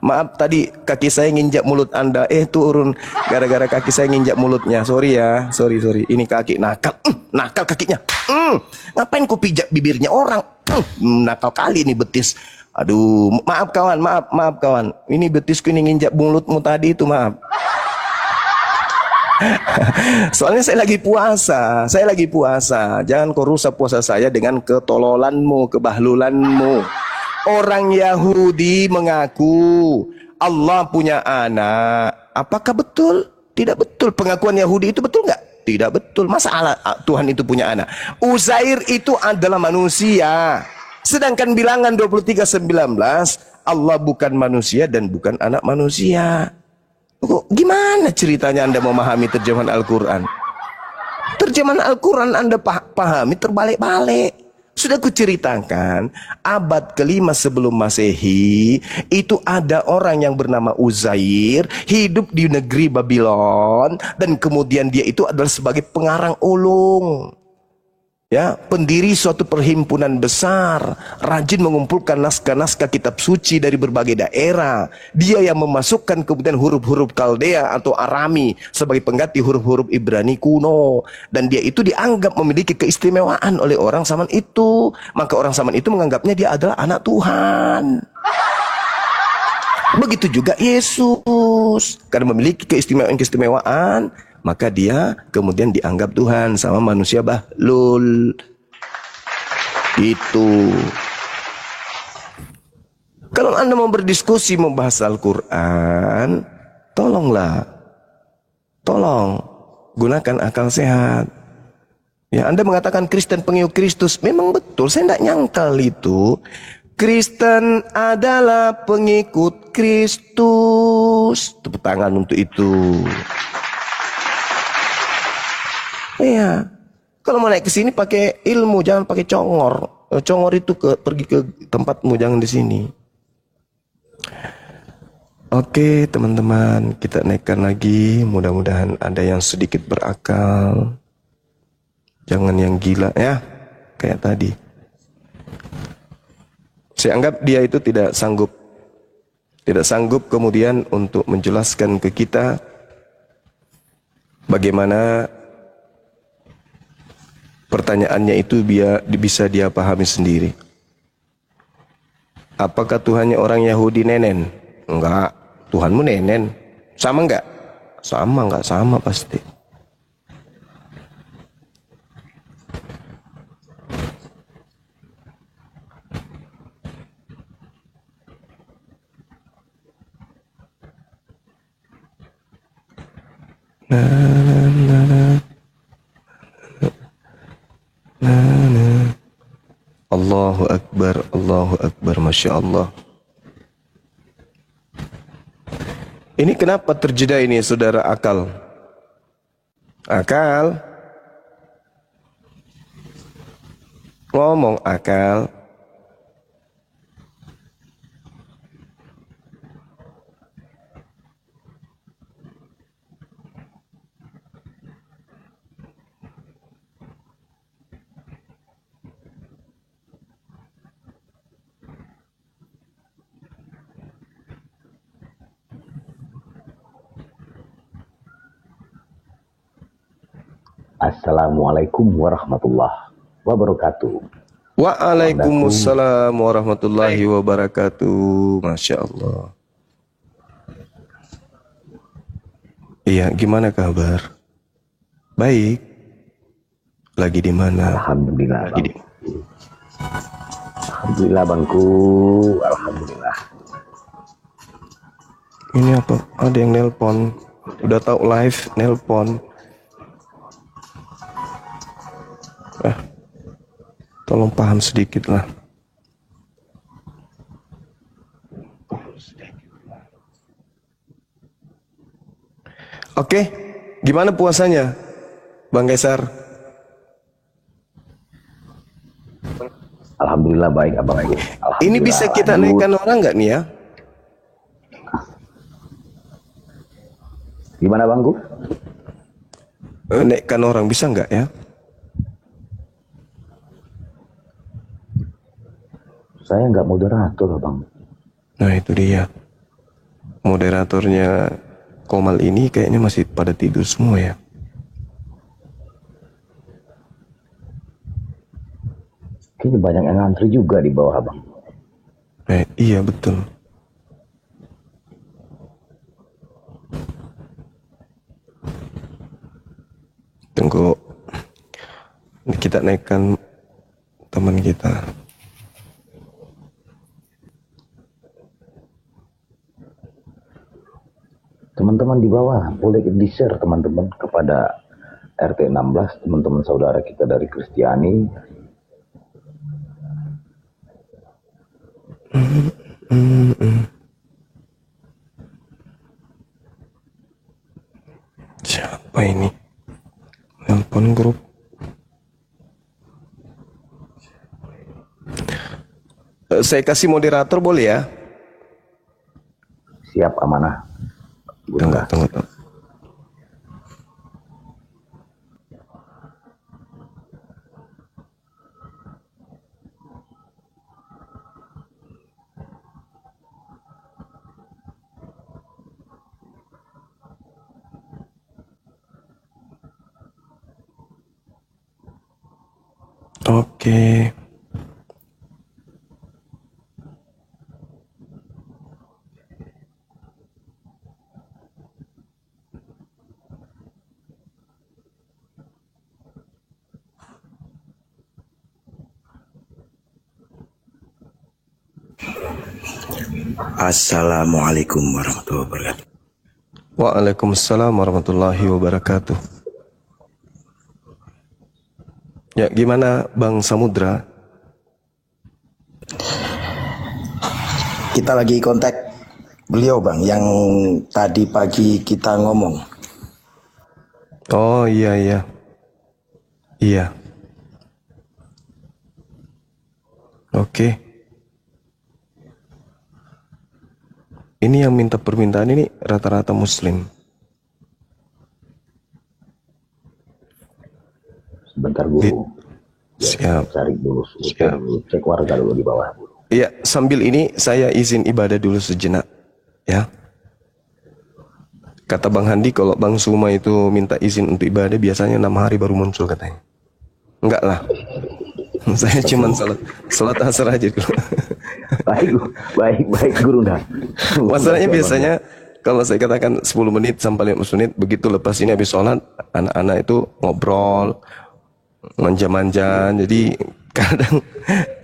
Maaf tadi kaki saya nginjak mulut Anda. Turun gara-gara kaki saya nginjak mulutnya. Sorry ya, sorry. Ini kaki nakal, nakal kakinya. Ngapain ku pijak bibirnya orang? Nakal kali ini betis. Aduh, maaf kawan. Ini betisku ini nginjak mulutmu tadi itu, maaf. Soalnya saya lagi puasa. Jangan kau rusak puasa saya dengan ketololanmu, kebahlulanmu. Orang Yahudi mengaku Allah punya anak. Apakah betul? Tidak betul. Pengakuan Yahudi itu betul nggak? Tidak betul. Masa Tuhan itu punya anak? Uzair itu adalah manusia. Sedangkan bilangan 23:19, Allah bukan manusia dan bukan anak manusia. Gimana ceritanya Anda memahami terjemahan Al-Quran? Terjemahan Al-Quran Anda pahami terbalik-balik. Sudah kuceritakan, abad kelima sebelum Masehi, itu ada orang yang bernama Uzair, hidup di negeri Babylon, dan kemudian dia itu adalah sebagai pengarang ulung. Ya, pendiri suatu perhimpunan besar, rajin mengumpulkan naskah-naskah kitab suci dari berbagai daerah. Dia yang memasukkan kemudian huruf-huruf Kaldea atau Arami sebagai pengganti huruf-huruf Ibrani kuno. Dan dia itu dianggap memiliki keistimewaan oleh orang zaman itu. Maka orang zaman itu menganggapnya dia adalah anak Tuhan. Begitu juga Yesus. Karena memiliki keistimewaan, maka dia kemudian dianggap Tuhan sama manusia bahlul. Itu. Kalau Anda mau berdiskusi membahas Al-Quran, tolong gunakan akal sehat. Ya, Anda mengatakan Kristen pengikut Kristus, memang betul, saya tidak nyangkal itu. Kristen adalah pengikut Kristus. Tepuk tangan untuk itu. Iya. Kalau mau naik ke sini pakai ilmu, jangan pakai congor. Congor itu pergi ke tempatmu, jangan di sini. Oke, teman-teman, kita naikkan lagi. Mudah-mudahan ada yang sedikit berakal. Jangan yang gila ya, kayak tadi. Saya anggap dia itu tidak sanggup kemudian untuk menjelaskan ke kita bagaimana pertanyaannya itu bisa dia pahami sendiri. Apakah Tuhannya orang Yahudi nenen? Enggak. Tuhanmu nenen. Sama enggak? Enggak sama pasti. Na, na, na, na, na. Allahu Akbar, Masya Allah. Ini kenapa terjeda ini, saudara Akal? Akal? Ngomong Akal. Assalamualaikum warahmatullahi wabarakatuh. Waalaikumsalam warahmatullahi wabarakatuh. Masya Allah. Iya, gimana kabar? Baik. Lagi di mana? Alhamdulillah. Alhamdulillah bangku. Alhamdulillah. Ini apa? Ada yang nelpon. Udah tahu live nelpon. Tolong paham sedikit lah. Oke, gimana puasanya, Bang Kaisar? Alhamdulillah baik abang. Ini bisa kita naikkan orang nggak nih ya? Gimana bangku? Naikkan orang bisa nggak ya? Saya nggak moderator bang. Nah itu dia. Moderatornya Komal ini kayaknya masih pada tidur semua ya. Kayaknya banyak yang ngantri juga di bawah abang. Iya betul. Tunggu. Kita naikkan teman kita. Teman-teman di bawah boleh di-share teman-teman kepada RT 16, teman-teman saudara kita dari Kristiani. Siapa ini? Nelpon grup. Saya kasih moderator boleh ya? Siap amanah. Tunggu. Oke. Assalamualaikum warahmatullahi wabarakatuh. Waalaikumsalam warahmatullahi wabarakatuh. Ya, gimana Bang Samudra? Kita lagi kontak beliau bang, yang tadi pagi kita ngomong. Oh iya. Oke. Ini yang minta permintaan ini rata-rata Muslim. Sebentar guru. Siap. Cari dulu. Siap. Cek warga dulu di bawah. Iya, sambil ini saya izin ibadah dulu sejenak, ya. Kata Bang Handi, kalau Bang Suma itu minta izin untuk ibadah biasanya 6 hari baru muncul katanya. Enggak lah. Saya cuma salat asar aja dulu. Baik guru dah. Masalahnya biasanya kalau saya katakan 10 menit sampai 15 menit, begitu lepas ini habis sholat, anak-anak itu ngobrol, manja-manja, jadi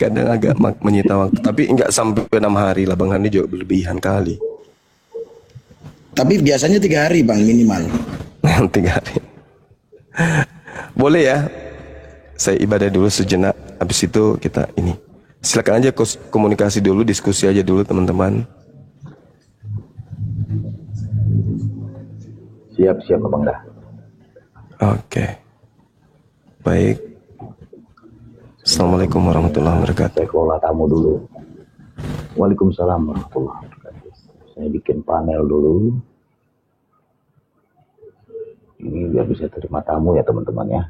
kadang agak menyita waktu. Tapi enggak sampai 6 hari lah, Bang Handi juga berlebihan kali. Tapi biasanya 3 hari bang minimal. yang 3 hari. Boleh ya? Saya ibadah dulu sejenak. Habis itu kita ini. Silakan aja komunikasi dulu, diskusi aja dulu teman-teman. Siap Abang dah. Oke. Baik. Assalamualaikum warahmatullahi wabarakatuh. Saya kelola tamu dulu. Waalaikumsalam warahmatullahi wabarakatuh. Saya bikin panel dulu. Ini biar bisa terima tamu ya teman-teman ya.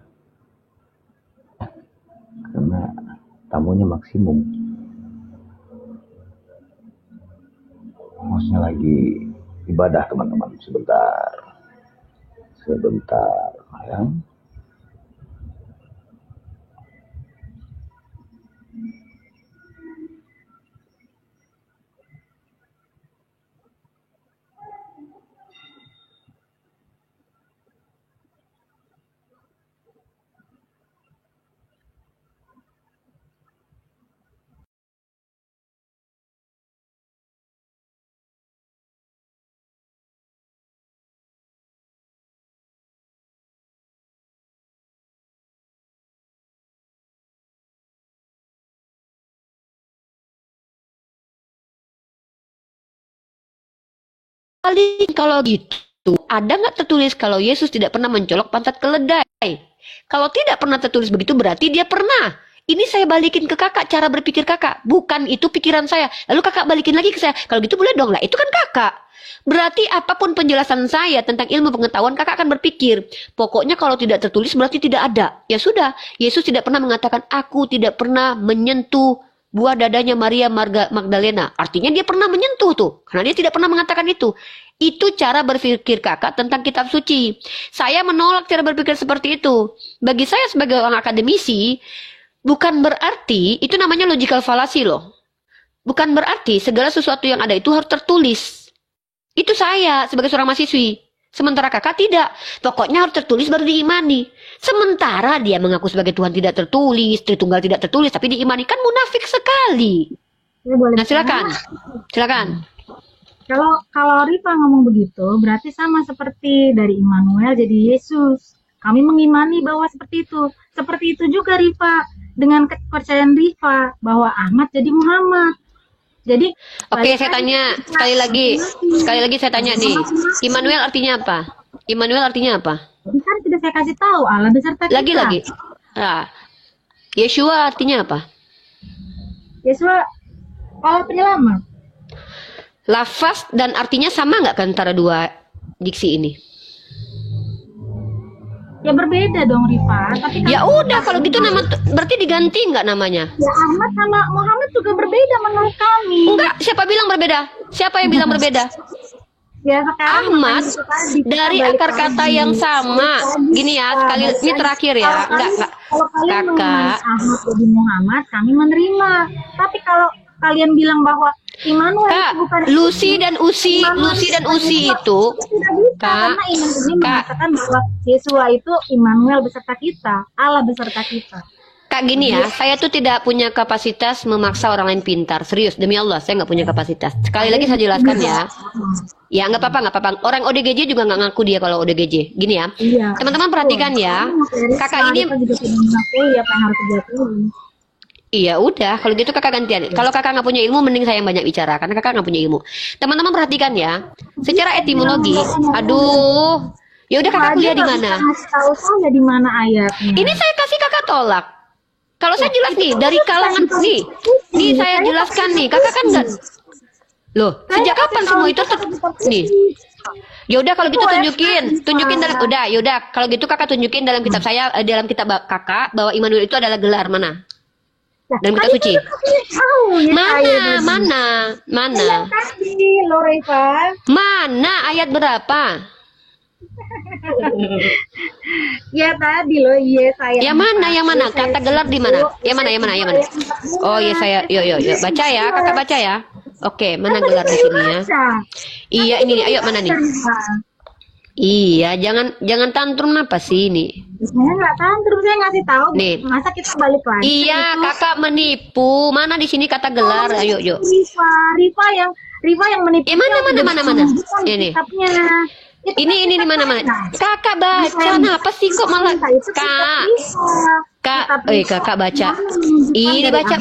Karena tamunya maksimum. Hostnya lagi ibadah teman-teman. Sebentar ya. Kali kalau gitu, ada nggak tertulis kalau Yesus tidak pernah mencolok pantat keledai? Kalau tidak pernah tertulis begitu, berarti dia pernah. Ini saya balikin ke kakak, cara berpikir kakak. Bukan itu pikiran saya. Lalu kakak balikin lagi ke saya. Kalau gitu boleh dong lah, itu kan kakak. Berarti apapun penjelasan saya tentang ilmu pengetahuan, kakak akan berpikir. Pokoknya kalau tidak tertulis berarti tidak ada. Ya sudah, Yesus tidak pernah mengatakan, aku tidak pernah menyentuh buah dadanya Maria Magdalena. Artinya dia pernah menyentuh tuh. Karena dia tidak pernah mengatakan itu. Itu cara berpikir kakak tentang kitab suci. Saya menolak cara berpikir seperti itu. Bagi saya sebagai orang akademisi, bukan berarti, itu namanya logical fallacy loh. Bukan berarti segala sesuatu yang ada itu harus tertulis. Itu saya sebagai seorang mahasiswi. Sementara kakak tidak. Pokoknya harus tertulis baru diimani. Sementara dia mengaku sebagai Tuhan tidak tertulis, Tritunggal tidak tertulis, tapi diimani, kan munafik sekali. Boleh Nah silakan. Silakan. Kalau Rifa ngomong begitu, berarti sama seperti dari Immanuel jadi Yesus. Kami mengimani bahwa seperti itu. Seperti itu juga Rifa, dengan kepercayaan Rifa bahwa Ahmad jadi Muhammad. Jadi Oke, saya tanya sekali lagi saya tanya nih. Immanuel artinya apa? Immanuel artinya apa? Jadi kan sudah saya kasih tahu Allah beserta kita. Lagi. Nah, Yeshua artinya apa? Yesus Allah penyelamat. Lafaz dan artinya sama nggak antara dua diksi ini? Ya berbeda dong Rifa. Tapi Ya udah kalau gitu nama berarti diganti nggak namanya? ya Ahmad sama Muhammad juga berbeda menurut kami. Enggak, siapa bilang berbeda? Siapa yang bilang berbeda? Ya sekarang Ahmad dari akar kata yang sama. Gini ya, sekali ini terakhir ya. Enggak. Kalau kalian Kakak. mengimani Ahmad jadi Muhammad, kami menerima. Tapi kalau kalian bilang bahwa Immanuel Kak, itu bukan Lucy dan Usi itu, tidak bisa Kak, karena Imam ini Kak. mengatakan bahwa Yesua itu Immanuel beserta kita, Allah beserta kita. Kak gini ya, saya tuh tidak punya kapasitas memaksa orang lain pintar. Serius, demi Allah, saya nggak punya kapasitas. Sekali lagi saya jelaskan ya. Ya nggak apa-apa. Orang ODGJ juga nggak ngaku dia kalau ODGJ. Gini ya, Iya. teman-teman perhatikan ya. Kakak ini, Kita juga tidak mengakui apa yang harus dijatuhi. iya udah. Kalau gitu kakak gantian. Kalau kakak nggak punya ilmu, mending saya yang banyak bicara karena kakak nggak punya ilmu. Teman-teman perhatikan ya. Secara etimologi, aduh, ya udah kakak kuliah di mana? Kasih tahu saya di mana ayatnya. Ini saya kasih kakak tolak. Kalau saya jelas nih dari kalangan nih saya jelaskan nih, kakak kan nggak. Loh, sejak kapan semua itu nih? Yaudah kalau gitu tunjukin dalam yaudah kalau gitu kakak tunjukin dalam kitab saya dalam kitab kakak bahwa Immanuel itu adalah gelar mana? Dalam kitab suci. Mana? Mana ayat berapa? Ya tadi loh, saya. Yang mana? Kata gelar di mana? Yang mana? Oh iya saya, yuk. Baca ya, kakak baca ya. Oke, mana gelar di sini ya? Iya ini nih, ayo mana nih? Iya, jangan tantrum apa sih ini? Saya nggak tantrum, saya ngasih tahu. Nih. Masa kita balik lagi? Iya, kakak menipu. Mana di sini kata gelar? Ayo, yuk. Rifa yang menipu. Mana? Ini. Kitabnya. Ini di mana-mana. Kakak baca, kenapa sih kok malah kakak baca. Ini baca.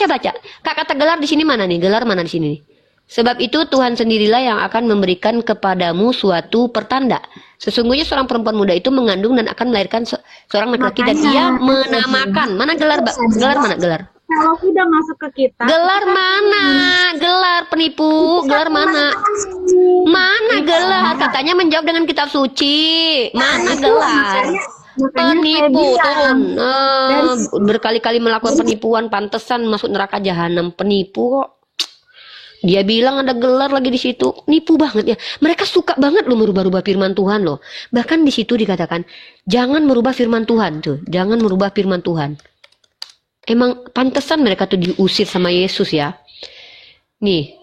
Baca. Kak kata gelar di sini mana nih? Gelar mana di sini nih? Sebab itu Tuhan sendirilah yang akan memberikan kepadamu suatu pertanda. Sesungguhnya seorang perempuan muda itu mengandung dan akan melahirkan seorang laki-laki dan ia menamakan. Mana gelar, Gelar mana gelar? Kalau sudah masuk ke kita. Gelar mana? Gelar penipu. Gelar mana? Mana gelar? Katanya menjawab dengan kitab suci. Mana gelar? Penipu turun. Berkali-kali melakukan penipuan, pantesan masuk neraka jahanam. Penipu kok. Dia bilang ada gelar lagi di situ. Nipu banget ya. Mereka suka banget loh merubah-rubah firman Tuhan loh. Bahkan di situ dikatakan, jangan merubah firman Tuhan tuh. Jangan merubah firman Tuhan. Emang pantesan mereka tuh diusir sama Yesus ya. Nih,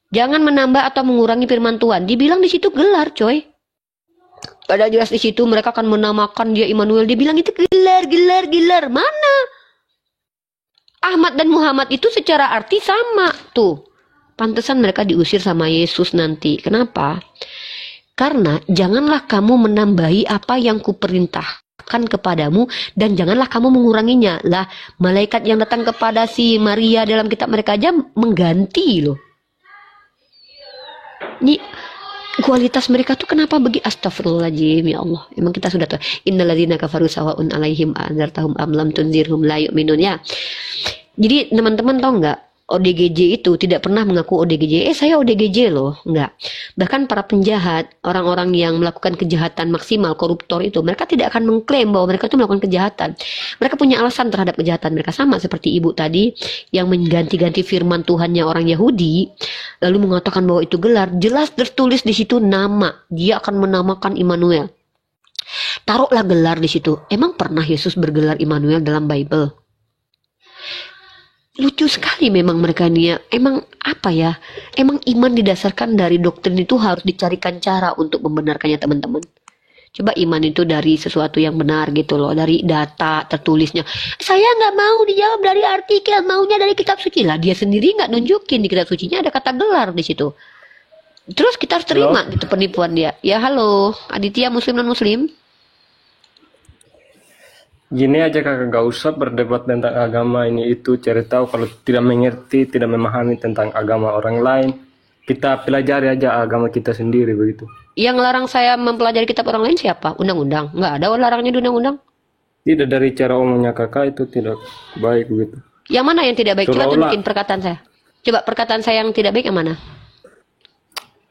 jangan menambah atau mengurangi firman Tuhan. Dibilang di situ gelar, coy. Ada jelas di situ mereka akan menamakan dia Immanuel. Dia bilang itu gelar. Mana? Ahmad dan Muhammad itu secara arti sama tuh. Pantesan mereka diusir sama Yesus nanti. Kenapa? Karena janganlah kamu menambahi apa yang kuperintahkan kepadamu dan janganlah kamu menguranginya. Lah, malaikat yang datang kepada si Maria dalam kitab mereka aja mengganti loh. Ini kualitas mereka tuh kenapa begitu? Astagfirullahaladzim, ya Allah. Emang kita sudah tahu. Innalladzina kafaru sawa'un alaihim anzartahum am lam tunzirhum la yu'minun ya. Jadi teman-teman tahu nggak? ODGJ itu tidak pernah mengaku ODGJ. Saya ODGJ loh, enggak. Bahkan para penjahat, orang-orang yang melakukan kejahatan maksimal, koruptor itu, mereka tidak akan mengklaim bahwa mereka itu melakukan kejahatan. Mereka punya alasan terhadap kejahatan mereka, sama seperti ibu tadi yang mengganti-ganti firman Tuhannya orang Yahudi, lalu mengatakan bahwa itu gelar. Jelas tertulis di situ nama. Dia akan menamakan Immanuel. Taruhlah gelar di situ. Emang pernah Yesus bergelar Immanuel dalam Bible? Lucu sekali memang mereka ini ya. Emang apa ya? Emang iman didasarkan dari doktrin itu harus dicarikan cara untuk membenarkannya teman-teman. Coba iman itu dari sesuatu yang benar gitu loh. Dari data tertulisnya. Saya nggak mau dijawab dari artikel. Maunya dari kitab suci lah. Dia sendiri nggak nunjukin di kitab sucinya ada kata gelar di situ. Terus kita harus terima gitu penipuan dia. Ya halo Aditya Muslim non Muslim. Gini aja kakak, gak usah berdebat tentang agama ini itu, cari tahu kalau tidak mengerti, tidak memahami tentang agama orang lain, kita pelajari aja agama kita sendiri begitu. Yang larang saya mempelajari kitab orang lain siapa? Undang-undang? Nggak ada larangnya di undang-undang. Tidak, dari cara omongnya kakak itu tidak baik begitu. Yang mana yang tidak baik? Coba Seolah-olah- tunjukin perkataan saya. Coba perkataan saya yang tidak baik yang mana?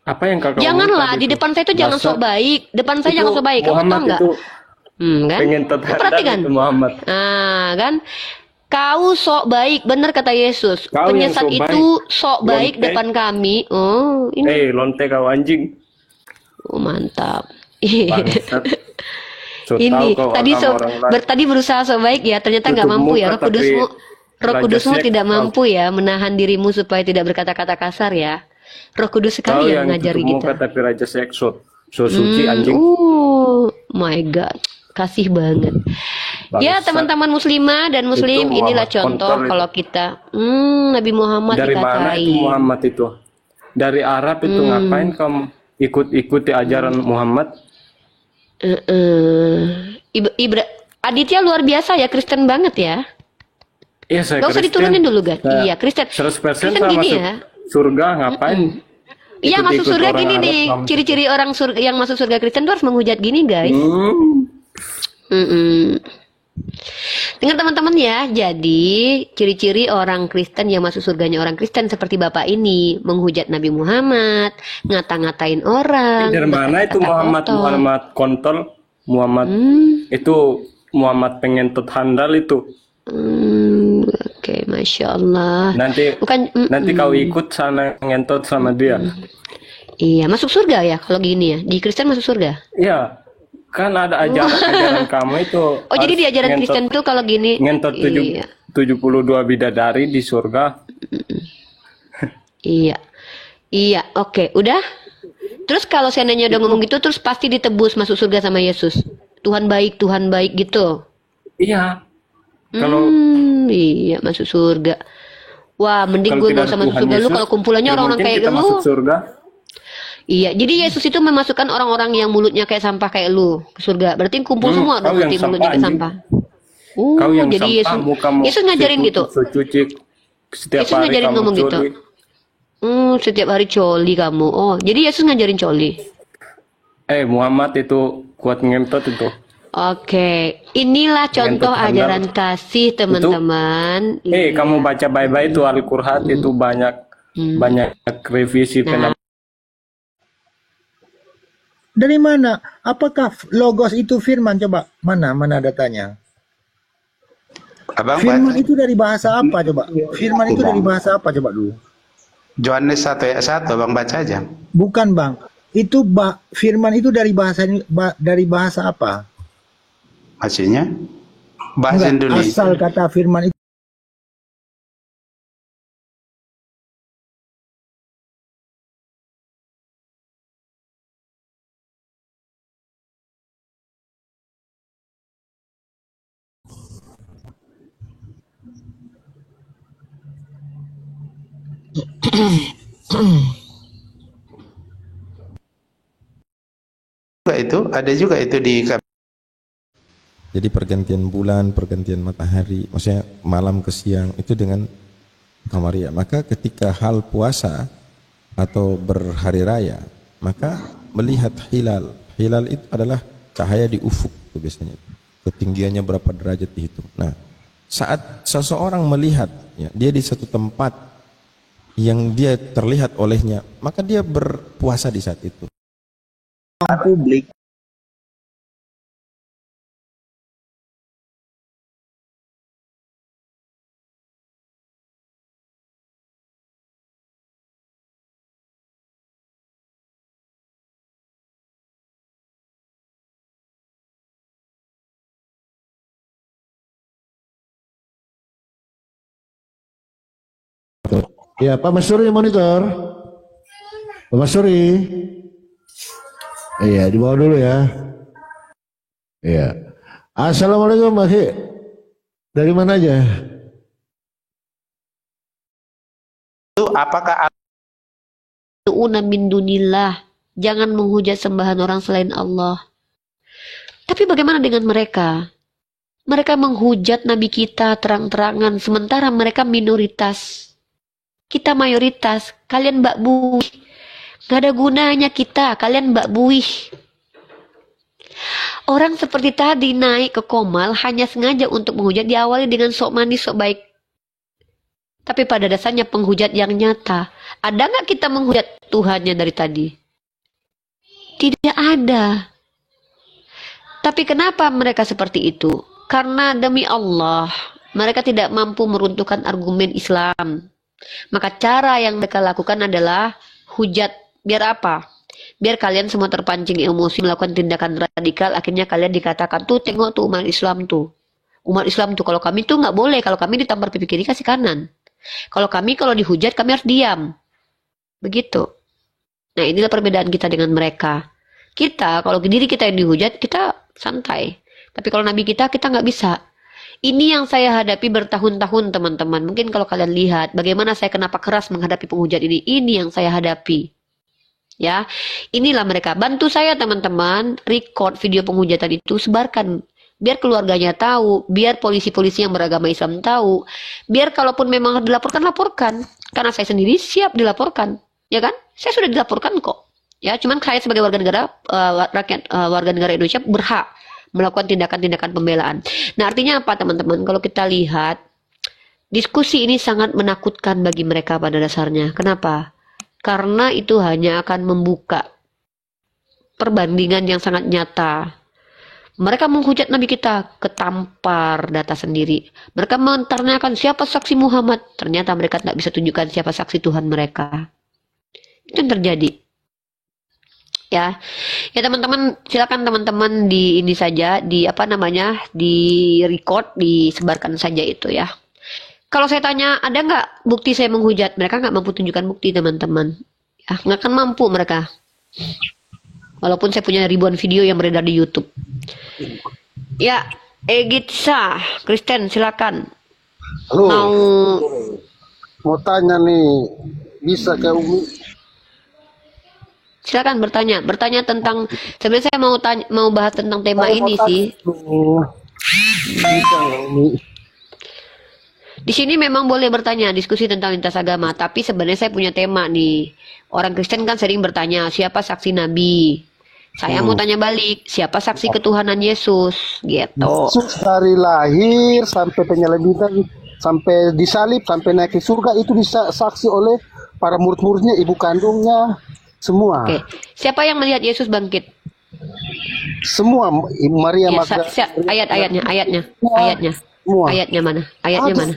Apa yang kakak Janganlah omong di tadi depan saya itu jangan Masa sok baik. Depan saya itu jangan sok baik. Kamu tahu Muhammad nggak? itu Kan? pengen terhadap Perhatikan. itu Muhammad. Nah, kan? Kau sok baik, benar kata Yesus. Kau yang Penyesat sok itu sok baik Lonte. depan kami. Oh, ini. Lonte kau anjing. Oh, mantap. Bangsat. So, Ini tahu kau tadi agama orang lain. tadi berusaha sok baik ya, ternyata nggak Tutup mampu ya. muka, Roh Kudusmu, tapi Roh Kudusmu Raja tidak Sek, mampu ya menahan dirimu supaya tidak berkata-kata kasar ya. Roh Kudus Kau sekali yang yang mengajari tutup muka kita. tapi raja seksot. So suci anjing. Oh my God, kasih banget. Ya Bangsat. teman-teman muslimah dan muslim, Itu inilah Muhammad contoh kontol itu. kalau kita Nabi Muhammad Dari mana dikatai. itu Muhammad itu? Dari Arab itu ngapain kamu ikuti ajaran Muhammad? Aditya luar biasa ya, Kristen banget ya. Iya, saya Gak usah Kristen. diturunin dulu kan? Saya Iya Kristen. 100% Kristen saya gini masuk ya. surga ngapain? Iya masuk Ikut-ikut surga orang gini Arab, nih. Mam. Ciri-ciri orang surga yang masuk surga Kristen tuh harus menghujat gini guys. Dengar teman-teman ya. Jadi ciri-ciri orang Kristen yang masuk surganya orang Kristen seperti bapak ini menghujat Nabi Muhammad, ngata-ngatain orang. Dari mana itu berkata-kata Muhammad kotor. Muhammad kontol? Muhammad itu Muhammad pengentot handal itu. Oke, masya Allah. Nanti Bukan. nanti kau ikut sana ngentot sama dia. Iya, masuk surga ya kalau gini ya. Di Kristen masuk surga. Iya. Kan ada ajaran kamu itu. Oh, jadi di harus ajaran ngentot- Kristen tuh kalau gini. ngentot Iya. 72 bidadari di surga. Iya. Iya, oke. Udah? Terus kalau seandainya udah ngomong gitu, terus pasti ditebus masuk surga sama Yesus. Tuhan baik gitu. Iya. Kalau Iya, masuk surga. Wah, mending kalau gue tidak gak usah ada masuk Tuhan surga lu Yesus, kalau kumpulannya tidak orang-orang mungkin kayak kita lu. masuk surga. Iya, jadi Yesus itu memasukkan orang-orang yang mulutnya kayak sampah kayak lu ke surga. Berarti kumpul semua Kau dong yang berarti mulutnya sampah kayak anjing. sampah. Kau yang Jadi sampah, Yesus mukamu Yesus ngajarin gitu. cuci setiap Yesus hari ngajarin kamu ngomong gitu. curi. Setiap hari coli kamu. Oh, jadi Yesus ngajarin coli. Muhammad itu kuat ngentot itu. Oke, inilah contoh Ngentot ajaran handal. kasih teman-teman. Kamu baca baik-baik itu Al-Qur'an itu banyak revisi Nah, Dari mana? Apakah logos itu firman? Coba mana datanya? Abang Firman baca itu dari bahasa apa coba? Firman itu dari bahasa apa coba dulu? Yohanes 1 ayat 1, Abang baca aja. Bukan bang, itu firman itu dari bahasa apa? Hasilnya bahasa Enggak, Indonesia. asal kata firman itu. Ada juga itu di Jadi pergantian bulan, pergantian matahari, maksudnya malam ke siang itu dengan Kamaria. Maka ketika hal puasa atau berhari raya, maka melihat hilal. Hilal itu adalah cahaya di ufuk itu biasanya. Ketinggiannya berapa derajat dihitung. Nah, saat seseorang melihat ya, dia di satu tempat yang dia terlihat olehnya, maka dia berpuasa di saat itu. Publik. Ya, Pak Masuri monitor. Pak Masuri. Iya, dibawa dulu ya. Iya. Assalamualaikum Mas. Dari mana aja? itu apakah tu'una min dunillah. Jangan menghujat sembahan orang selain Allah. Tapi bagaimana dengan mereka? Mereka menghujat Nabi kita terang-terangan, sementara mereka minoritas. Kita mayoritas, kalian mbak buih. Gak ada gunanya kita, kalian mbak buih. Orang seperti tadi naik ke Komal hanya sengaja untuk menghujat, diawali dengan sok manis, sok baik. Tapi pada dasarnya penghujat yang nyata. Ada nggak kita menghujat Tuhannya dari tadi? Tidak ada. Tapi kenapa mereka seperti itu? Karena demi Allah, mereka tidak mampu meruntuhkan argumen Islam. Maka cara yang mereka lakukan adalah hujat. Biar apa? Biar kalian semua terpancing emosi melakukan tindakan radikal. Akhirnya kalian dikatakan, tuh tengok tuh umat Islam tuh. Umat Islam tuh kalau kami tuh nggak boleh. Kalau kami ditampar pipi kiri kasih kanan. Kalau dihujat kami harus diam. Begitu. Nah inilah perbedaan kita dengan mereka. Kita kalau diri kita yang dihujat kita santai. Tapi kalau Nabi kita nggak bisa. Ini yang saya hadapi bertahun-tahun teman-teman. Mungkin kalau kalian lihat bagaimana saya kenapa keras menghadapi penghujat ini. Ini yang saya hadapi. Ya, inilah mereka. Bantu saya teman-teman, record video penghujatan itu, sebarkan. Biar keluarganya tahu, biar polisi-polisi yang beragama Islam tahu. Biar kalaupun memang dilaporkan, laporkan. Karena saya sendiri siap dilaporkan. Ya kan? Saya sudah dilaporkan kok. Ya, cuman saya sebagai warga negara, warga negara Indonesia berhak melakukan tindakan-tindakan pembelaan. Nah, artinya apa teman-teman? Kalau kita lihat, diskusi ini sangat menakutkan bagi mereka pada dasarnya. Kenapa? Karena itu hanya akan membuka perbandingan yang sangat nyata. Mereka menghujat Nabi kita, ketampar data sendiri. Mereka menanyakan siapa saksi Muhammad. Ternyata mereka tidak bisa tunjukkan siapa saksi Tuhan mereka. Itu yang terjadi. Ya teman-teman, silakan teman-teman di ini saja, di record, disebarkan saja itu ya. Kalau saya tanya, ada nggak bukti saya menghujat? Mereka nggak mampu tunjukkan bukti teman-teman. Ya, nggak akan mampu mereka. Walaupun saya punya ribuan video yang beredar di YouTube. Ya, Egitsa, Kristen silakan. Halo. Mau tanya nih, bisa ke Umi? Silakan bertanya tentang, sebenarnya saya mau bahas tentang tema ini sih. Di sini memang boleh bertanya, diskusi tentang lintas agama, tapi sebenarnya saya punya tema nih. Orang Kristen kan sering bertanya, siapa saksi Nabi? Saya mau tanya balik, siapa saksi ketuhanan Yesus? Gitu. Yesus dari lahir sampai penyaliban, sampai disalib, sampai naik ke surga, itu disaksi oleh para murid-muridnya, ibu kandungnya, semua. Oke. Siapa yang melihat Yesus bangkit? Semua, Maria Ya, Magdalena. ayatnya. Semua. Ayatnya mana? Ayatnya mana?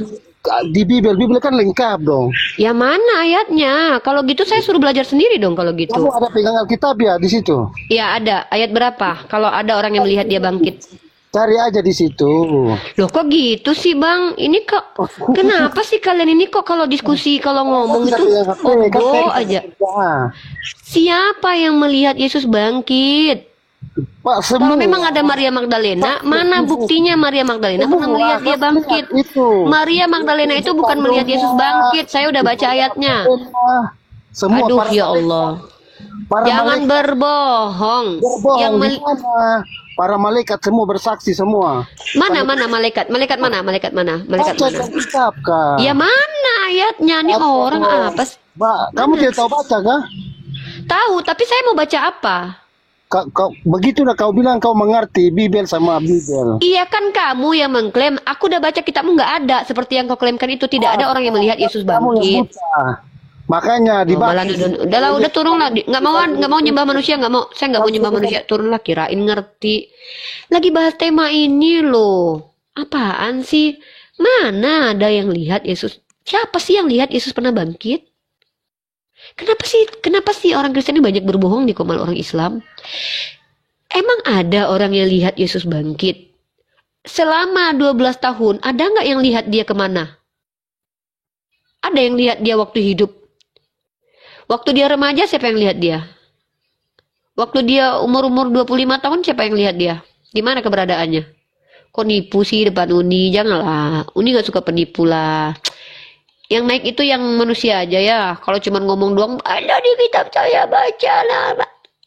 Di Bibel kan lengkap dong. Ya mana ayatnya? Kalau gitu saya suruh belajar sendiri dong kalau gitu. Kamu ada pegang Alkitab ya di situ? Ya ada. Ayat berapa? Kalau ada orang yang melihat dia bangkit. Cari aja di situ. Loh kok gitu sih Bang? Ini kok kenapa sih kalian ini kok kalau diskusi kalau ngomong itu obo aja. Siapa yang melihat Yesus bangkit? Pak, kalau memang ada Maria Magdalena, mana buktinya Maria Magdalena pernah melihat dia bangkit? Maria Magdalena itu bukan melihat Yesus bangkit. Saya udah baca ayatnya. Aduh ya Allah. Jangan berbohong. Yang para malaikat semua bersaksi semua. Mana malaikat? Malaikat mana? Malaikat mana? Malaikat mana? Ya mana ayatnya? Nih orang apa sih? Kamu tidak tahu baca kah? Tahu, tapi saya mau baca apa? Begitulah kau bilang kau mengerti Bibel sama Bibel. Iya kan kamu yang mengklaim. Aku udah baca kitabmu nggak ada seperti yang kau klaimkan itu. Tidak ada orang yang melihat Yesus bangkit. Makanya dibaca. Udah turun lah. Nggak mau nyembah manusia, nggak mau. Saya nggak mau nyembah manusia. Turunlah, kirain ngerti. Lagi bahas tema ini loh. Apaan sih? Mana ada yang lihat Yesus? Siapa sih yang lihat Yesus pernah bangkit? Kenapa sih orang Kristen ini banyak berbohong di komal orang Islam? Emang ada orang yang lihat Yesus bangkit? Selama 12 tahun, ada nggak yang lihat dia kemana? Ada yang lihat dia waktu hidup? Waktu dia remaja, siapa yang lihat dia? Waktu dia umur 25 tahun, siapa yang lihat dia? Di mana keberadaannya? Kok nipu sih depan Uni? Janganlah, Uni nggak suka penipu lah. Yang naik itu yang manusia aja ya. Kalau cuma ngomong doang, ada di kitab saya baca lah.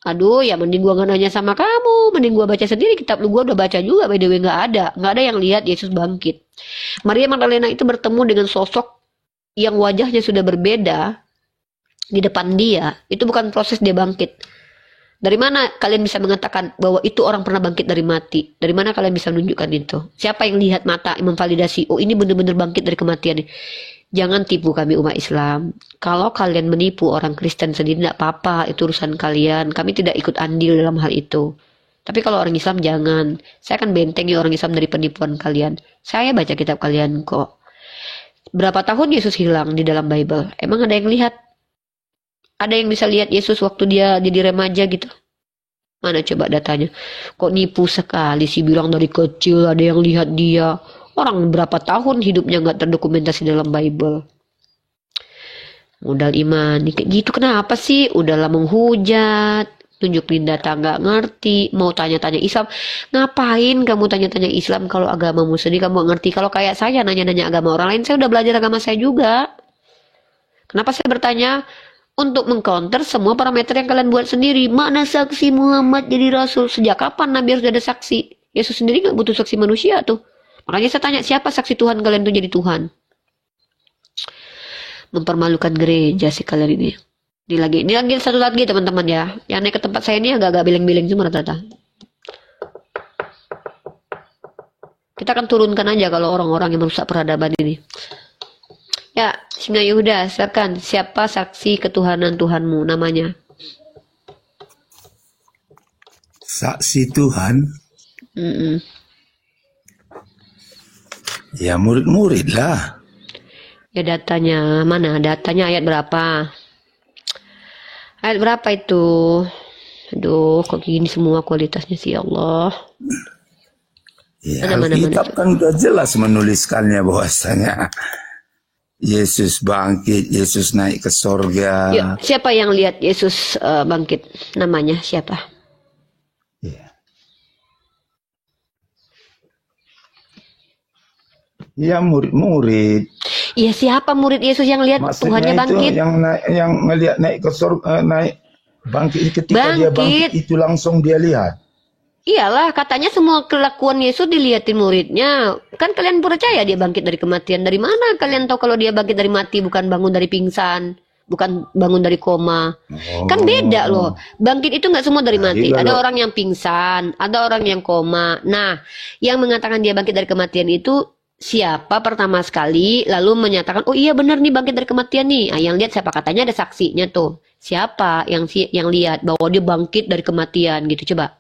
Aduh, ya mending gua nggak nanya sama kamu. Mending gua baca sendiri kitab lu. Gua udah baca juga, by the way nggak ada yang lihat Yesus bangkit. Maria Magdalena itu bertemu dengan sosok yang wajahnya sudah berbeda di depan dia. Itu bukan proses dia bangkit. Dari mana kalian bisa mengatakan bahwa itu orang pernah bangkit dari mati? Dari mana kalian bisa menunjukkan itu? Siapa yang lihat mata yang memvalidasi? Oh ini benar-benar bangkit dari kematian. Jangan tipu kami umat Islam. Kalau kalian menipu orang Kristen sendiri tidak apa-apa, itu urusan kalian. Kami tidak ikut andil dalam hal itu. Tapi kalau orang Islam jangan. Saya akan bentengi orang Islam dari penipuan kalian. Saya baca kitab kalian kok. Berapa tahun Yesus hilang di dalam Bible? Emang ada yang lihat? Ada yang bisa lihat Yesus waktu dia jadi remaja gitu? Mana coba datanya? Kok nipu sekali sih bilang dari kecil ada yang lihat dia. Orang berapa tahun hidupnya nggak terdokumentasi dalam Bible. Modal iman, kayak gitu kenapa sih? Udahlah menghujat, tunjukin data nggak ngerti, mau tanya-tanya Islam. Ngapain kamu tanya-tanya Islam kalau agamamu sendiri kamu nggak ngerti? Kalau kayak saya nanya-nanya agama orang lain, saya udah belajar agama saya juga. Kenapa saya bertanya? Untuk mengcounter semua parameter yang kalian buat sendiri. Mana saksi Muhammad jadi Rasul? Sejak kapan Nabi harus ada saksi? Yesus sendiri nggak butuh saksi manusia tuh. Makanya saya tanya, siapa saksi Tuhan kalian tuh jadi Tuhan? Mempermalukan gereja sih kalian ini. Ini lagi satu lagi teman-teman ya. Yang naik ke tempat saya ini agak-agak bileng-bileng semua rata-rata. Kita akan turunkan aja kalau orang-orang yang merusak peradaban ini. Ya, Singa Yehuda, silakan. Siapa saksi ketuhanan Tuhanmu namanya? Saksi Tuhan? Ya murid-murid lah. Ya datanya mana? Datanya ayat berapa? Ayat berapa itu? Aduh, kok gini semua kualitasnya sih Allah. Ya, Alkitab kan udah jelas menuliskannya bahwasanya Yesus bangkit, Yesus naik ke sorga. Yuk, siapa yang lihat Yesus bangkit? Namanya siapa? Ya murid-murid. Iya siapa murid Yesus yang lihat Tuhannya bangkit? Yang ngelihat naik ke surga, naik Ketika dia bangkit itu langsung dia lihat. Iyalah, katanya semua kelakuan Yesus dilihatin muridnya. Kan kalian percaya dia bangkit dari kematian. Dari mana kalian tahu kalau dia bangkit dari mati, bukan bangun dari pingsan, bukan bangun dari koma? Kan beda loh. Bangkit itu nggak semua dari mati. Jadi Ada kalau- orang yang pingsan, ada orang yang koma. Nah, yang mengatakan dia bangkit dari kematian itu siapa pertama sekali, lalu menyatakan, oh iya benar nih bangkit dari kematian nih. Ah, yang lihat siapa? Katanya ada saksinya tuh. Siapa yang lihat bahwa dia bangkit dari kematian gitu? Coba.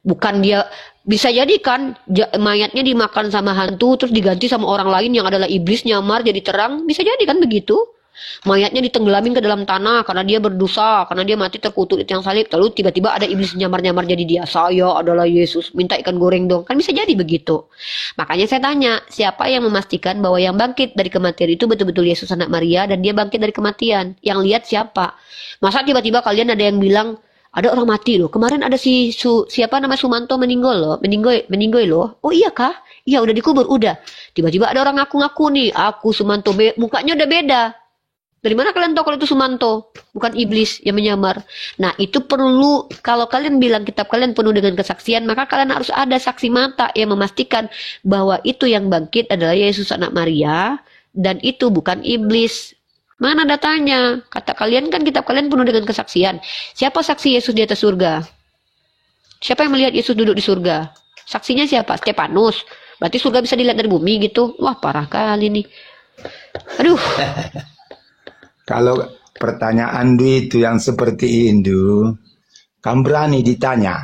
Bukan dia, bisa jadi kan mayatnya dimakan sama hantu terus diganti sama orang lain yang adalah iblis, nyamar jadi terang, bisa jadi kan begitu. Mayatnya ditenggelamin ke dalam tanah karena dia berdosa, karena dia mati terkutuk di tiang salib, lalu tiba-tiba ada iblis nyamar-nyamar jadi dia, saya adalah Yesus, minta ikan goreng dong, kan bisa jadi begitu. Makanya saya tanya, siapa yang memastikan bahwa yang bangkit dari kematian itu betul-betul Yesus anak Maria dan dia bangkit dari kematian? Yang lihat siapa? Masa tiba-tiba kalian ada yang bilang ada orang mati loh. Kemarin ada siapa nama Sumanto meninggal loh. Oh iya kah? Iya udah dikubur, udah. Tiba-tiba ada orang ngaku-ngaku nih, aku Sumanto, mukanya udah beda. Dari mana kalian tahu kalau itu Sumanto? Bukan iblis yang menyamar. Nah itu perlu, kalau kalian bilang kitab kalian penuh dengan kesaksian, maka kalian harus ada saksi mata yang memastikan bahwa itu yang bangkit adalah Yesus anak Maria, dan itu bukan iblis. Mana datanya? Kata kalian kan kitab kalian penuh dengan kesaksian. Siapa saksi Yesus di atas surga? Siapa yang melihat Yesus duduk di surga? Saksinya siapa? Stefanus. Berarti surga bisa dilihat dari bumi gitu. Wah parah kali nih. Aduh. Kalau pertanyaan Dwi itu yang seperti itu, kamu berani ditanya.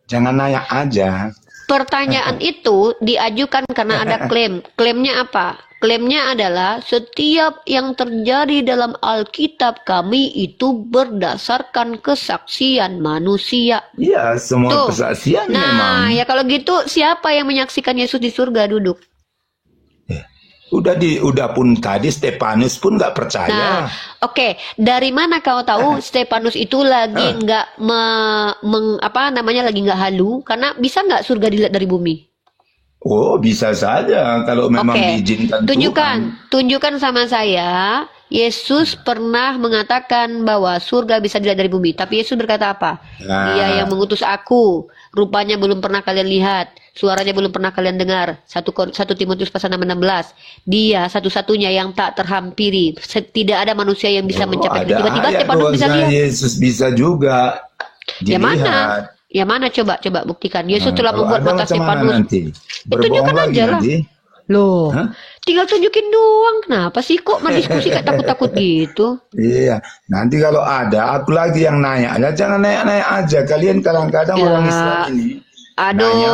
Jangan nanya aja. Pertanyaan itu diajukan karena ada klaim. Klaimnya apa? Klaimnya adalah setiap yang terjadi dalam Alkitab kami itu berdasarkan kesaksian manusia. Iya, semua Tuh. kesaksian Nah, memang. ya kalau gitu siapa yang menyaksikan Yesus di surga duduk? Udah pun tadi Stefanus pun nggak percaya. Nah, oke. Dari mana kau tahu Stefanus itu lagi nggak lagi nggak halu? Karena bisa nggak surga dilihat dari bumi? Oh, bisa saja kalau memang Oke. diizinkan Tunjukkan sama saya. Yesus pernah mengatakan bahwa surga bisa dilihat dari bumi. Tapi Yesus berkata apa? Nah. Dia yang mengutus aku. Rupanya belum pernah kalian lihat. Suaranya belum pernah kalian dengar. 1 Timotius pasal 6:16. Dia satu-satunya yang tak terhampiri. Tidak ada manusia yang bisa mencapai. Ada Tiba-tiba ayat Stefanus bisa bahwasanya lihat. Yesus bisa juga Ya mana? dilihat. Ya mana coba buktikan. Yesus Nah, telah kalau membuat ada mata macam mana Stefanus. nanti? Berbohong Tunjukkan lagi aja lah. nanti. Loh, Hah? tinggal tunjukin doang. Kenapa sih kok diskusi kayak takut-takut gitu? Iya, nanti kalau ada, aku lagi yang nanya. Ya, jangan nanya-nanya aja. Kalian kadang-kadang Ya, orang Islam ini aduh. nanya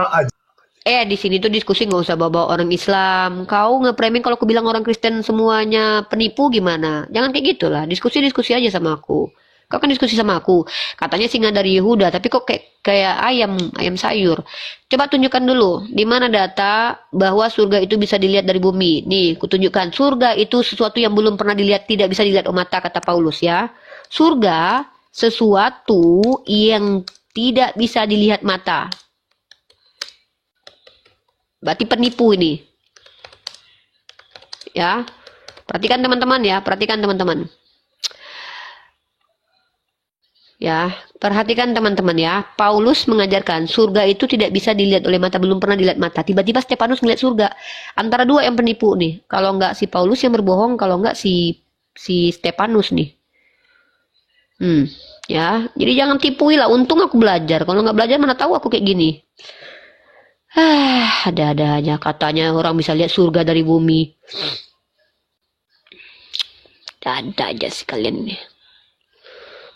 aja. Di sini tuh diskusi nggak usah bawa orang Islam. Kau nge-framing kalau aku bilang orang Kristen semuanya penipu gimana? Jangan kayak gitulah. Diskusi aja sama aku. Kau kan diskusi sama aku. Katanya singa dari Yehuda, tapi kok kayak ayam sayur. Coba tunjukkan dulu di mana data bahwa surga itu bisa dilihat dari bumi. Nih, kutunjukkan. Surga itu sesuatu yang belum pernah dilihat, tidak bisa dilihat oleh mata, kata Paulus ya. Surga sesuatu yang tidak bisa dilihat mata. Berarti penipu ini. Ya. Perhatikan teman-teman ya, perhatikan teman-teman. Ya, perhatikan teman-teman ya. Paulus mengajarkan surga itu tidak bisa dilihat oleh mata, belum pernah dilihat mata. Tiba-tiba Stefanus melihat surga. Antara dua yang penipu nih. Kalau enggak si Paulus yang berbohong, kalau enggak si Stefanus nih. Ya, jadi jangan tipui lah. Untung aku belajar. Kalau nggak belajar mana tahu aku kayak gini. Ada-ada aja katanya orang bisa lihat surga dari bumi. Ada aja sih kalian nih.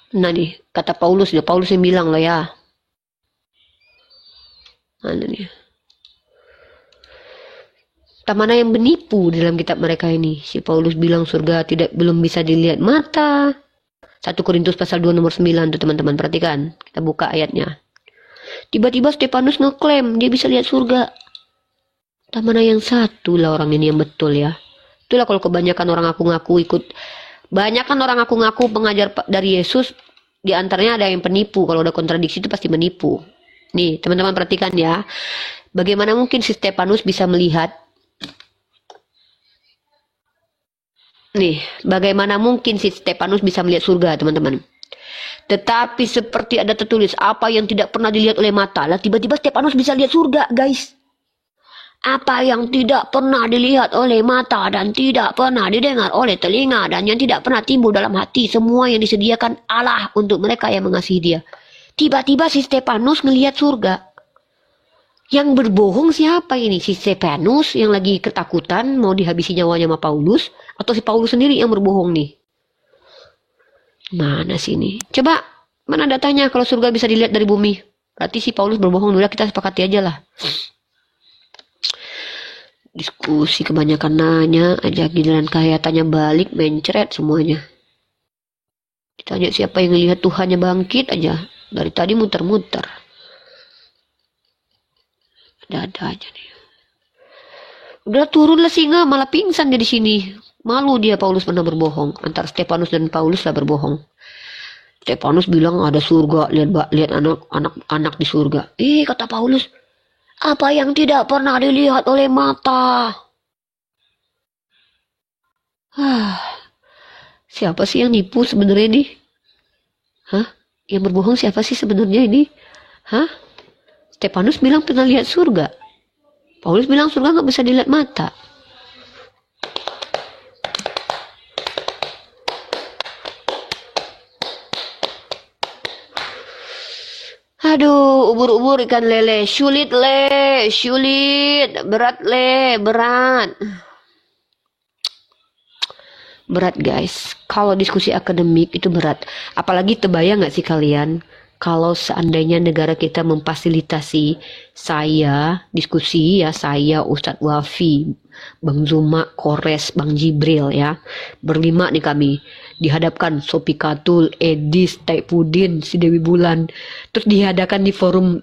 Nah nih, kata Paulus yang bilang lah ya. Mana nih? Tak mana yang menipu dalam kitab mereka ini. Si Paulus bilang surga belum bisa dilihat mata. 1 Korintus pasal 2 nomor 9 tuh teman-teman, perhatikan. Kita buka ayatnya. Tiba-tiba Stefanus ngeklaim dia bisa lihat surga. Tak mana yang satu lah orang ini yang betul ya. Itulah kalau kebanyakan orang ngaku-ngaku ikut. Banyak kan orang ngaku-ngaku pengajar dari Yesus, di antaranya ada yang penipu. Kalau ada kontradiksi itu pasti menipu. Nih, teman-teman perhatikan ya. Bagaimana mungkin si Stefanus bisa melihat? Nih, bagaimana mungkin si Stefanus bisa melihat surga, teman-teman? Tetapi seperti ada tertulis, apa yang tidak pernah dilihat oleh mata. Lah tiba-tiba Stefanus bisa lihat surga, guys. Apa yang tidak pernah dilihat oleh mata dan tidak pernah didengar oleh telinga dan yang tidak pernah timbul dalam hati, semua yang disediakan Allah untuk mereka yang mengasihi Dia. Tiba-tiba si Stefanus ngelihat surga. Yang berbohong siapa ini? Si Stefanus yang lagi ketakutan mau dihabisi nyawanya sama Paulus, atau si Paulus sendiri yang berbohong nih? Mana sih ini? Coba, mana datanya kalau surga bisa dilihat dari bumi? Berarti si Paulus berbohong. Udah kita sepakati aja lah. Diskusi kebanyakan nanya aja, giliran kelihatannya balik mencret semuanya. Ditanya siapa yang lihat Tuhannya bangkit aja. Dari tadi muter-muter. Ada aja nih. Udah turunlah singa, malah pingsan dia di sini. Malu dia Paulus pernah berbohong. Antara Stefanus dan Paulus lah berbohong. Stefanus bilang ada surga, lihat anak di surga. Kata Paulus, apa yang tidak pernah dilihat oleh mata. Siapa sih yang nipu sebenarnya ini? Yang berbohong siapa sih sebenarnya ini? Stefanus bilang pernah lihat surga. Paulus bilang surga nggak bisa dilihat mata. Aduh, ubur-ubur ikan lele, sulit berat berat. Berat guys, kalau diskusi akademik itu berat. Apalagi terbayang nggak sih kalian, kalau seandainya negara kita memfasilitasi saya, diskusi ya, saya, Ustadz Wafi, Bang Zuma, Kores, Bang Jibril ya, berlima nih kami, dihadapkan Sopi Katul, Edis, Taipudin, si Dewi Bulan, terus dihadapkan di forum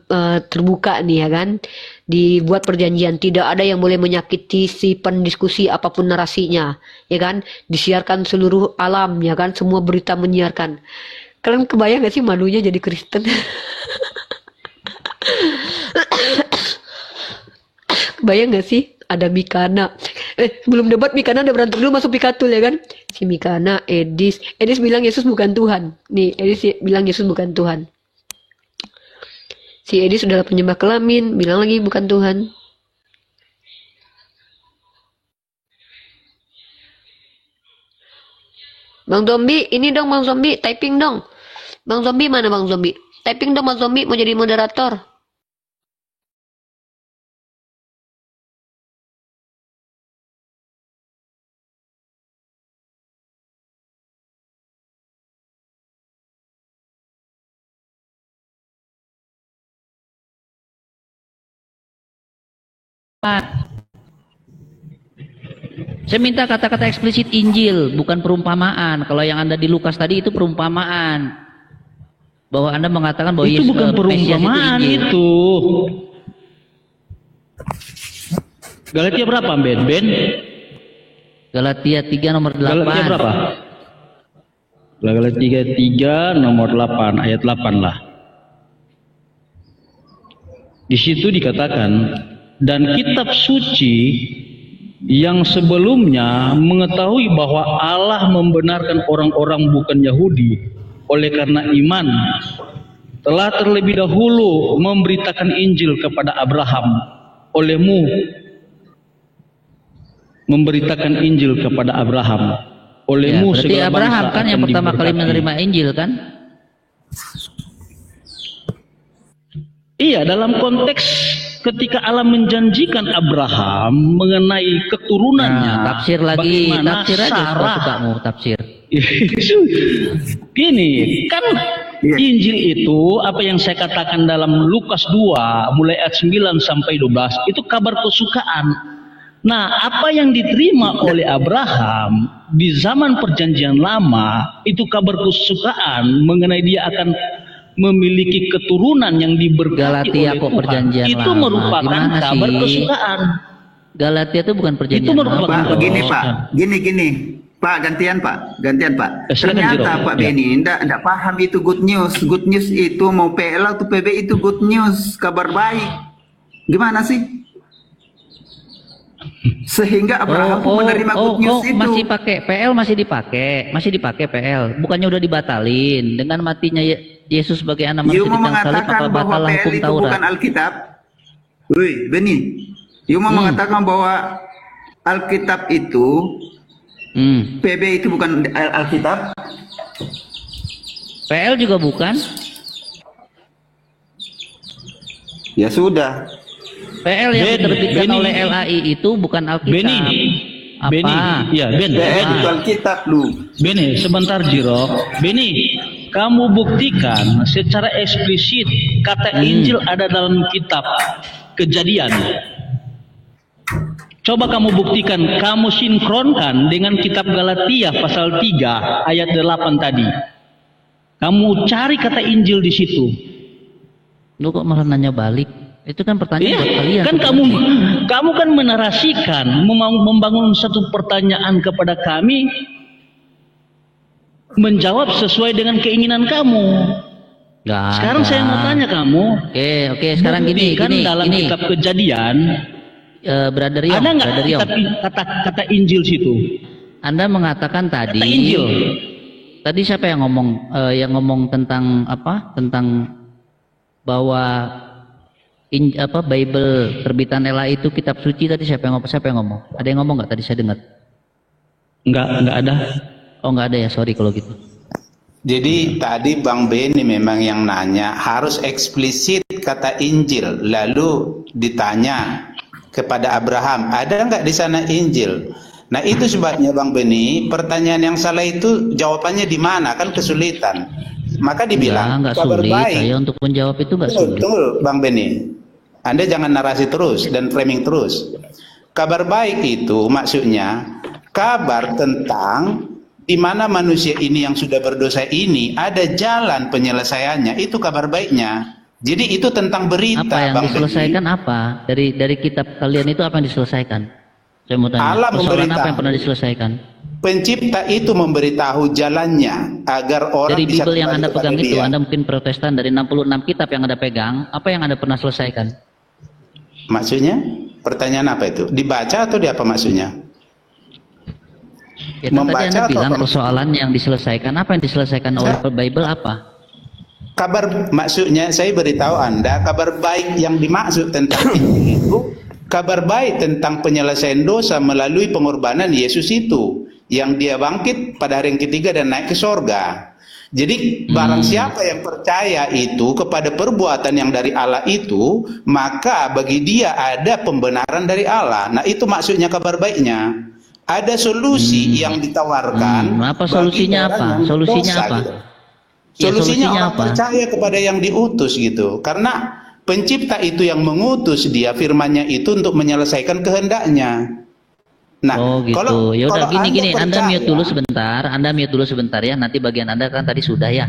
terbuka nih ya kan, dibuat perjanjian tidak ada yang boleh menyakiti si pendiskusi apapun narasinya ya kan, disiarkan seluruh alam ya kan, semua berita menyiarkan. Kalian kebayang gak sih malunya jadi Kristen? Kebayang gak sih ada Mikana, belum debat Mikana udah berantem dulu masuk Pikatul ya kan, si Mikana, Edis bilang Yesus bukan Tuhan nih, Edis bilang Yesus bukan Tuhan, si Edis sudah penyembah kelamin bilang lagi bukan Tuhan. Bang Zombie, ini dong Bang Zombie, typing dong. Bang Zombie mana Bang Zombie? Typing dong Bang Zombie, mau jadi moderator. Saya minta kata-kata eksplisit Injil, bukan perumpamaan. Kalau yang Anda di Lukas tadi itu perumpamaan. Bahwa Anda mengatakan bahwa itu Yesus bukan perumpamaan itu. Galatia berapa, Ben? Galatia 3 nomor 8. Galatia berapa? Galatia 3 nomor 8, ayat 8 lah. Di situ dikatakan, dan kitab suci yang sebelumnya mengetahui bahwa Allah membenarkan orang-orang bukan Yahudi oleh karena iman, telah terlebih dahulu memberitakan Injil kepada Abraham. Olehmu memberitakan Injil kepada Abraham. Olehmu ya, berarti Abraham kan yang pertama kali menerima Injil kan? Iya, dalam konteks ketika Allah menjanjikan Abraham mengenai keturunannya. Nah, tafsir lagi, tafsir aja kalau sukamu, tafsir. Gini, kan Injil itu apa yang saya katakan dalam Lukas 2 mulai ayat 9 sampai 12 itu kabar kesukaan. Nah, apa yang diterima oleh Abraham di zaman perjanjian lama itu kabar kesukaan mengenai dia akan memiliki keturunan yang diberkati Galatia oleh kok Tuhan. perjanjian Itu lama. merupakan Gimana kabar sih? kesukaan. Galatia itu bukan perjanjian Itu merupakan lama. Pak, begini Pak, gini. Pak, gantian Pak. Ternyata Pak Beni enggak paham itu good news. Good news itu mau PL atau PB itu good news, kabar baik. Gimana sih? Sehingga Abraham pun menerima good news itu. Masih pakai PL, masih dipakai PL. Bukannya udah dibatalin dengan matinya Yesus sebagai anak manusia di tiang salib, apa batal hukum itu Taurat? bukan Alkitab. Woi, Beni. You mau mengatakan bahwa Alkitab itu PB itu bukan Alkitab? PL juga bukan? Ya sudah. PL yang diterbitkan oleh LAI itu bukan Alkitab. Beni, ya Ben. Itu Alkitab lu. Beni, sebentar Jiro. Beni, kamu buktikan secara eksplisit kata Injil ada dalam kitab Kejadian. Coba kamu buktikan, kamu sinkronkan dengan kitab Galatia pasal 3 ayat 8 tadi. Kamu cari kata Injil di situ. Lu kok malah nanya balik? Itu kan pertanyaan buat kalian. Kan kamu kan menarasikan, membangun satu pertanyaan kepada kami, menjawab sesuai dengan keinginan kamu. Sekarang saya mau tanya kamu. Oke, sekarang gini, dalam kitab Kejadian, Brother Yong, ada nggak kata Injil situ? Anda mengatakan tadi. Kata Injil. Tadi siapa yang ngomong tentang apa? Tentang bahwa Bible terbitan LA itu kitab suci, tadi siapa yang ngomong? Ada yang ngomong nggak tadi saya dengar? Nggak ada. Oh, nggak ada ya, sorry kalau gitu. Jadi tadi Bang Beni memang yang nanya harus eksplisit kata Injil, lalu ditanya kepada Abraham, ada nggak di sana Injil? Nah itu sebabnya Bang Beni, pertanyaan yang salah itu jawabannya di mana, kan kesulitan. Maka dibilang nggak kabar sulit, baik. saya untuk menjawab itu nggak sulit. Betul Bang Beni, Anda jangan narasi terus dan framing terus. Kabar baik itu maksudnya kabar tentang di mana manusia ini yang sudah berdosa ini ada jalan penyelesaiannya, itu kabar baiknya. Jadi itu tentang berita. Apa yang Bang diselesaikan Beni. apa? Dari kitab kalian itu apa yang diselesaikan? Saya mau tanya. Allah Persoalan apa memberitahu. yang pernah diselesaikan? Pencipta itu memberitahu jalannya agar orang Dari bisa Bible yang kembali Anda kepada pegang itu, Dia. Anda mungkin Protestan, dari 66 kitab yang Anda pegang, apa yang Anda pernah selesaikan? Maksudnya? Pertanyaan apa itu? Dibaca atau di apa maksudnya? Ya, kan tadi Anda atau bilang apa? persoalan yang diselesaikan, apa yang diselesaikan oleh Bible apa? Kabar maksudnya saya beritahu Anda kabar baik yang dimaksud tentang itu kabar baik tentang penyelesaian dosa melalui pengorbanan Yesus itu yang dia bangkit pada hari yang ketiga dan naik ke sorga. Jadi barang siapa yang percaya itu kepada perbuatan yang dari Allah itu, maka bagi dia ada pembenaran dari Allah. Nah itu maksudnya kabar baiknya. Ada solusi yang ditawarkan. Apa solusinya apa? Solusinya apa? Gitu. Ya, Solusinya orang apa? percaya kepada yang diutus gitu. Karena pencipta itu yang mengutus dia firman-Nya itu untuk menyelesaikan kehendaknya. Nah, Oh gitu. Ya udah kalau gini, Anda percaya- mute dulu sebentar. Anda mute dulu sebentar ya. Nanti bagian Anda kan tadi sudah ya.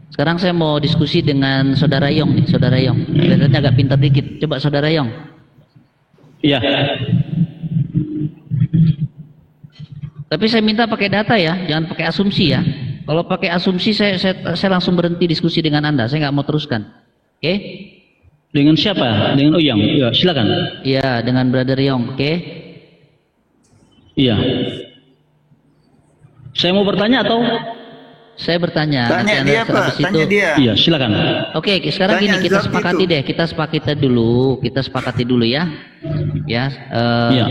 Sekarang saya mau diskusi dengan Saudara Yong nih, Saudara Yong. Kelihatannya agak pintar dikit. Coba Saudara Yong. Iya. Tapi saya minta pakai data ya, jangan pakai asumsi ya. Kalau pakai asumsi saya langsung berhenti diskusi dengan Anda. Saya nggak mau teruskan. Oke? Dengan siapa? Dengan Oyang. Ya, silakan. Iya, dengan Brother Yong. Oke? Iya. Saya mau bertanya atau? Saya bertanya. Tanya nanti Anda dia, Pak. habis Tanya dia. Iya, silakan. Oke, sekarang Tanya gini kita Zak sepakati itu. deh. Kita sepakati dulu ya. Ya. Iya.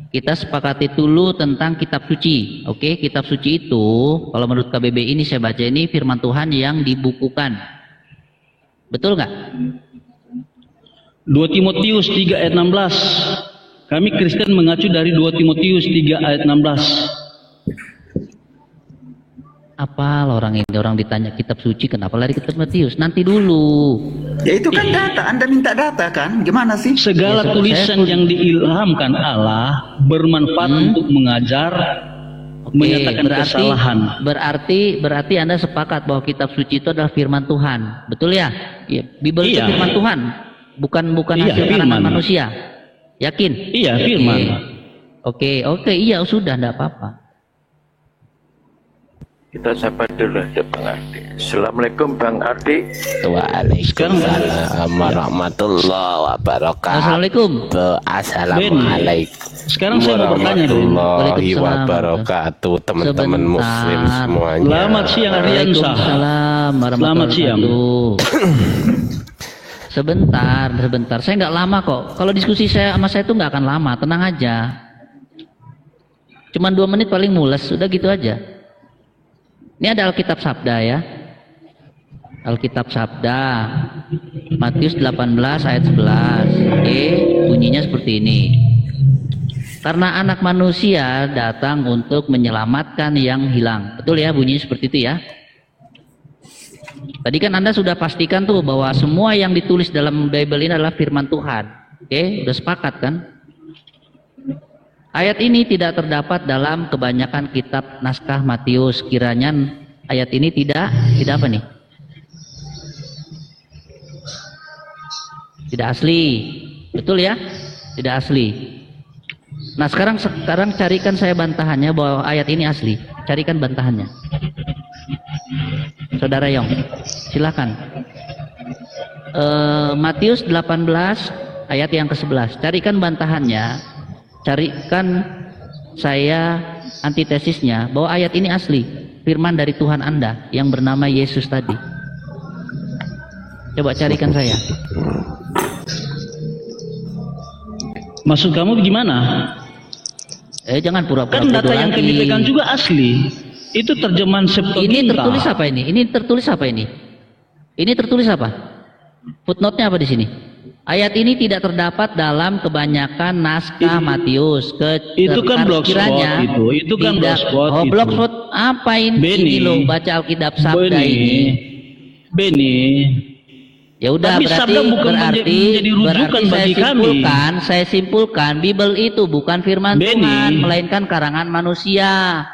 Kita sepakati dulu tentang kitab suci. Oke, kitab suci itu kalau menurut KBB ini saya baca ini firman Tuhan yang dibukukan. Betul nggak? 2 Timotius 3 ayat 16. Kami Kristen mengacu dari 2 Timotius 3 ayat 16. Apa orang ini orang ditanya kitab suci kenapa lari ke Timotius? Nanti dulu. Ya itu kan data, Anda minta data kan? Gimana sih? Segala Ya, tulisan yang diilhamkan Allah bermanfaat untuk mengajar, menyatakan kesalahan. Berarti Anda sepakat bahwa kitab suci itu adalah firman Tuhan. Betul ya? Ya, Bible itu Iya. firman Tuhan, bukan Iya, hasil karangan firman. manusia. Yakin? Iya, firman. Oke, iya sudah, enggak apa-apa. Kita sapa dulu aja Bang Ardi. Assalamualaikum Bang Ardi. Waalaikumsalam warahmatullahi wabarakatuh. Assalamualaikum. Assalamualaikum. Sekarang saya mau bertanya dulu. Warahmatullahi wabarakatuh, teman-teman muslim semuanya. Selamat siang Ardiansa. Waalaikumsalam warahmatullahi wabarakatuh. Sebentar. Saya nggak lama kok. Kalau diskusi saya sama saya itu nggak akan lama. Tenang aja. Cuman 2 menit paling mules. Udah gitu aja. Ini ada Alkitab Sabda ya. Alkitab Sabda. Matius 18 ayat 11. Bunyinya seperti ini. Karena anak manusia datang untuk menyelamatkan yang hilang. Betul ya bunyinya seperti itu ya. Tadi kan Anda sudah pastikan tuh bahwa semua yang ditulis dalam Bible ini adalah firman Tuhan. Oke, udah sepakat kan? Ayat ini tidak terdapat dalam kebanyakan kitab naskah Matius. Kiranya ayat ini tidak apa nih? Tidak asli. Betul ya? Tidak asli. Nah, sekarang carikan saya bantahannya bahwa ayat ini asli. Carikan bantahannya. Saudara Yong, silakan. Matius 18 ayat yang ke-11. Carikan bantahannya. Carikan saya antitesisnya bahwa ayat ini asli. Firman dari Tuhan Anda yang bernama Yesus tadi. Coba carikan saya. Maksud kamu gimana? Jangan pura-pura kan data yang lagi. kami pegang juga asli. Itu terjemahan Septuaginta. Ini tertulis apa ini? Ini tertulis apa ini? Ini tertulis apa? Footnote-nya apa di sini? Ayat ini tidak terdapat dalam kebanyakan naskah Matius. Itu kan blogspot itu. Itu kan blogspot. Oh, blogspot apa ini? Ini loh baca Alkitab Sabda ini. Beni. Ya udah berarti saya simpulkan Bible itu bukan firman Tuhan melainkan karangan manusia.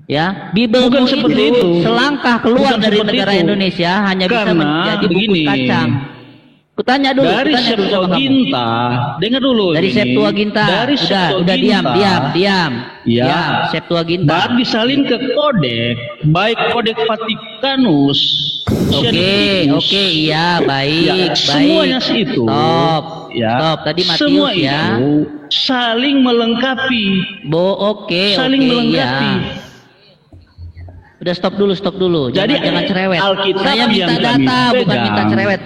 Ya, Bible bukan seperti itu. Selangkah keluar dari negara Indonesia hanya bisa menjadi bungkus kacang. Kutanya dulu. Dari Septuaginta, dengar dulu. Dari Septuaginta. Dari udah diam. Ya, Septuaginta. Baru disalin ke kodek, baik kodek Vatikanus. Oke, iya, baik. Semuanya itu. Stop. Tadi Matius semua ya. Itu saling melengkapi. Saling melengkapi. Ya. Udah stop dulu. Jadi jangan cerewet. Saya minta data, bukan minta cerewet.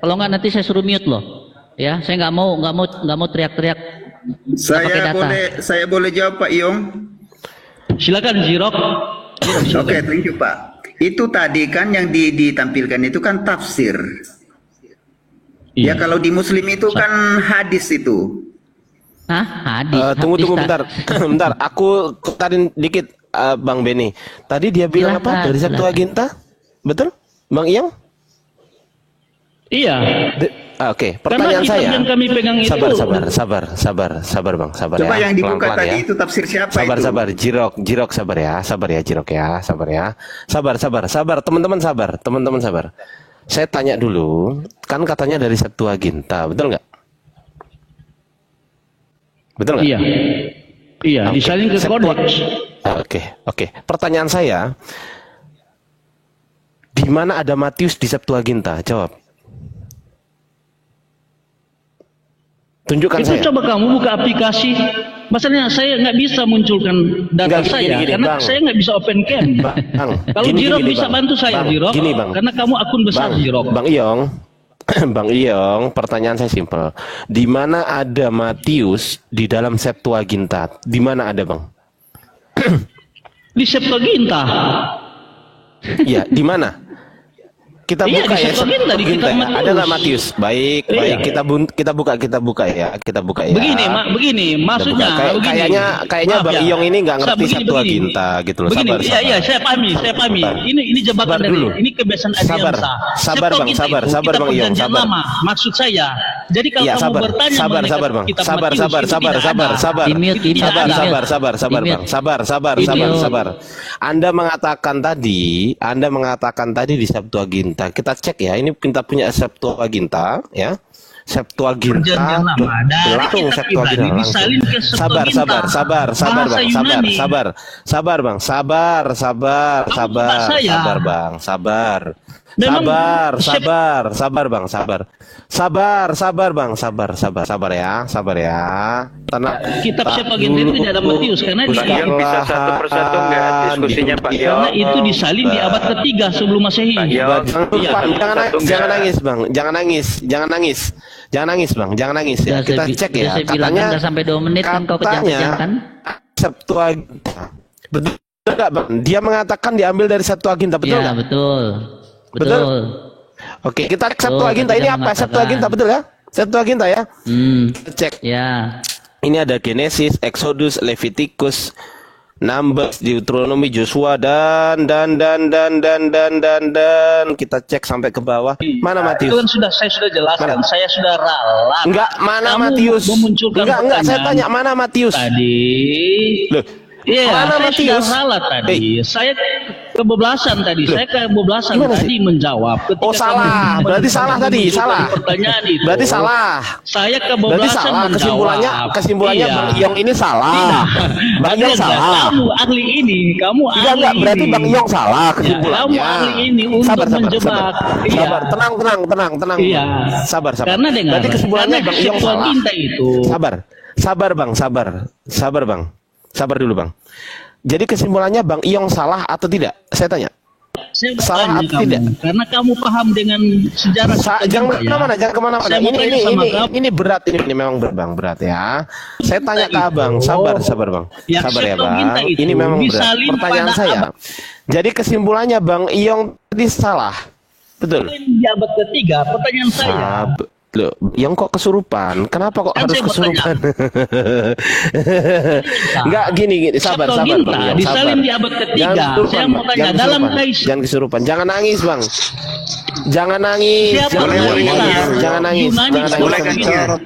Kalau nggak nanti saya suruh mute loh. Ya, saya nggak mau teriak-teriak. Saya boleh jawab Pak Iong? Silakan Jirok. Oke, thank you Pak. Itu tadi kan yang ditampilkan itu kan tafsir. Ya kalau di Muslim itu kan hadis itu. Hadis. Tunggu bentar. Bentar, aku komentarin dikit Bang Beni. Tadi dia bilang apa? Dari Septuaginta? Betul? Bang Iyang? Iya. Oke, pertanyaan saya. Yang kami pegang itu. Sabar Bang, sabar Coba ya. yang dibuka Pelan-pelan tadi ya. itu tafsir siapa sabar, itu? Jirok sabar ya, Jirok ya, sabar ya. Sabar, teman-teman sabar. Saya tanya dulu, kan katanya dari Septuaginta, betul nggak? Betul nggak? Iya, disalin ke kodeks. Oke. Pertanyaan saya, di mana ada Matius di Septuaginta? Jawab. Tunjukkan itu saya. Coba kamu buka aplikasi. Masalahnya saya nggak bisa munculkan data karena saya nggak bisa open cam. Kalau Jirok bisa bantu saya Jirok, karena kamu akun besar Jirok. Bang Iyong, pertanyaan saya simpel. Di mana ada Matius di dalam Septuaginta? Di mana ada Bang? Di Septuaginta. Iya, di mana? Kita buka ya. Ada nggak Matius? Baik. Kita buka ya. Begini, maksudnya kayaknya Bang Iyong ini nggak ngerti Septuaginta gitu loh. Sabar. Iya, saya pahami. Ini jebakan dari ini kebiasaan Adiansa. Sabar Bang Iyong, sabar. Maksud saya, jadi kalau kamu bertanya sabar Bang. Sabar. Anda mengatakan tadi di Septuaginta. Kita cek ya, ini kita punya Septuaginta ya. Perjanjian Septuaginta Lama dari langsung kitab Septuaginta Ibrani langsung. disalin ke Sabar Septuaginta. bang, sabar bang, sabar saya. bang, sabar. Memang Sabar bang, sabar ya. Tenang. Kitab Septuaginta itu tidak ada Matius karena Bang Yong bisa satu persatu nggak diskusinya Pak Yong? karena itu disalin di abad ketiga sebelum Masehi. Yong, Jangan nangis bang, jangan nangis ya. Kita cek ya. Saya bilang kan Katanya nggak sampai 2 menit kan kau kejang-kejang kan? Septuaginta. Betul nggak bang? Dia mengatakan diambil dari Septuaginta, betul Ya, nggak? betul. Oke, kita cek Septuaginta ini apa? Septuaginta betul ya? Septuaginta ya? Kita cek. Ya. Ini ada Genesis, Exodus, Leviticus, Numbers, Deuteronomi, Joshua dan kita cek sampai ke bawah. Mana Matius? Itu kan saya sudah jelaskan. Mana? Saya sudah ralat. Enggak, mana Kamu Matius? memunculkan Enggak, saya pertanyaan tanya mana Matius? Tadi. Loh, Iya, mana saya sudah Matius? ralat tadi. Saya kebablasan tadi. Saya kebablasan Gimana tadi sih? menjawab. Ketika Oh salah, kamu berarti salah tadi, memunculkan salah. Pertanyaan itu. Berarti salah. Saya Berarti kebablasan salah. menjawab. Kesimpulannya Iya. Bang Yong ini salah. Bang Yong Enggak, salah. Kamu ahli ini, kamu ahli Enggak, berarti ini. Bang Yong salah Ya, kesimpulannya. kamu ahli ini untuk menjebak. Iya. Sabar, tenang. Iya. Sabar. Karena dengar. Berarti kesimpulannya karena Bang Yong salah. Septuaginta itu. Sabar Bang. Sabar dulu Bang. Jadi kesimpulannya Bang Yong salah atau tidak? Saya tanya. Saya Salah bertanya atau kamu, tidak? karena kamu paham dengan sejarah Jangan kemana-mana. Saya mau tanya sama kamu. Ini berat, ini memang berat ya. Saya tanya ke Abang, sabar Bang. Ya, Sabar ya Septuaginta Bang. itu Ini memang berat. disalin Pertanyaan pada saya. Jadi kesimpulannya Bang Yong tadi salah. Betul. di abad ketiga. Pertanyaan saya. Loh, yang kok kesurupan? Kenapa kok Kan harus saya kesurupan? Enggak gini, sabar Bang Septuaginta Yong, disalin sabar. di abad ketiga. Jangan kesurupan, Saya mau Bang. tanya Jangan dalam kesurupan. kais. Jangan kesurupan. Jangan nangis Bang. Jangan nangis. Siapa Jangan yang nangis. bilang? Jangan nangis. Yunani Jangan boleh nangis. kan?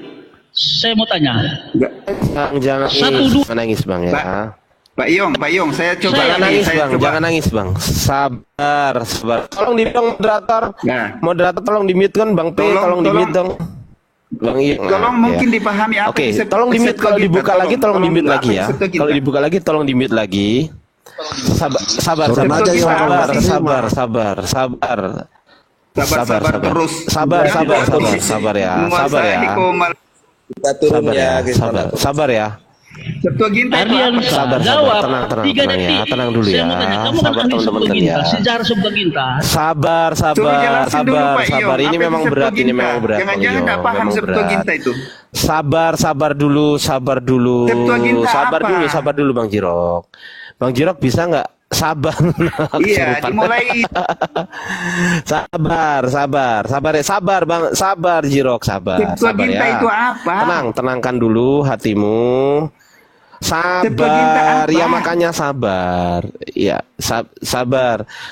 Saya mau tanya. Jangan Satu, dua. Jangan nangis Bang ya. Pak Yong, saya coba Jangan lagi, nangis saya Bang, coba. jangan nangis Bang. Sabar. Tolong di moderator. Moderator tolong di mute kan Bang P, tolong di mute dong. Bang Iyong. Tolong mungkin dipahami apa Oke, yang tolong di mute kalau dibuka lagi tolong di mute apa lagi ya. yang Septuaginta? Kalau dibuka lagi tolong di mute lagi. Sabar terus. Sabar ya. Sabar ya. Kita turun ya. Sabar ya. Septuaginta itu apa? Sabar, jawab. tenang 3 ya, detik. tenang dulu Saya ya. mau tanya, kamu kan Sabar ahli teman-teman Septuaginta, ya. sejarah Septuaginta. Sabar. Suruh jelasin dulu, Pak Yong, Ini apa itu memang berat, Septuaginta? Bang Jangan-jangan Yong, nggak paham memang Septuaginta berat. itu. Sabar dulu. Septuaginta apa? Sabar dulu Bang Jirok. Bang Jirok bisa nggak sabar? Iya, Kesurupan. dimulai. Sabar Bang, sabar Jirok, sabar Septuaginta ya. itu apa? Tenangkan dulu hatimu. Septuaginta Sabar, apa? ya makanya sabar. Ya,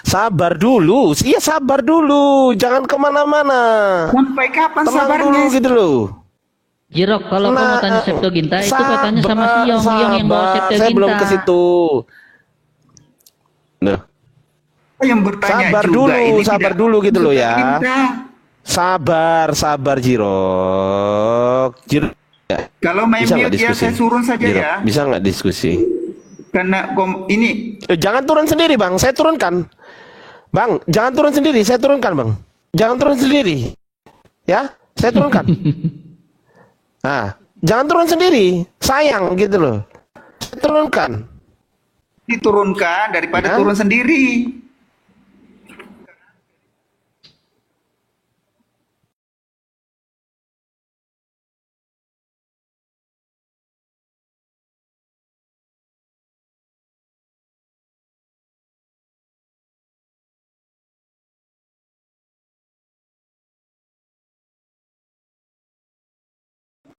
sabar dulu. Iya sabar dulu, jangan kemana-mana. Sampai kapan Tenang sabarnya? dulu gitu loh. Jirok, kalau kamu Nah, tanya Septuaginta itu katanya sama si Yong yang bawa Septuaginta. Saya belum ke situ. Nah, Yang bertanya sabar juga dulu, ini sabar tidak dulu gitu loh ya. Septuaginta. Sabar Jirok. Ya. Kalau main Bisa nggak mute ya diskusi? saya turun saja Jirok, ya. bisa nggak diskusi? Karena ini Jangan turun sendiri Bang, saya turunkan. Bang, jangan turun sendiri, saya turunkan Bang. Jangan turun sendiri. Ya, saya turunkan. Nah, jangan turun sendiri. Sayang gitu loh. Saya turunkan. diturunkan daripada turun sendiri.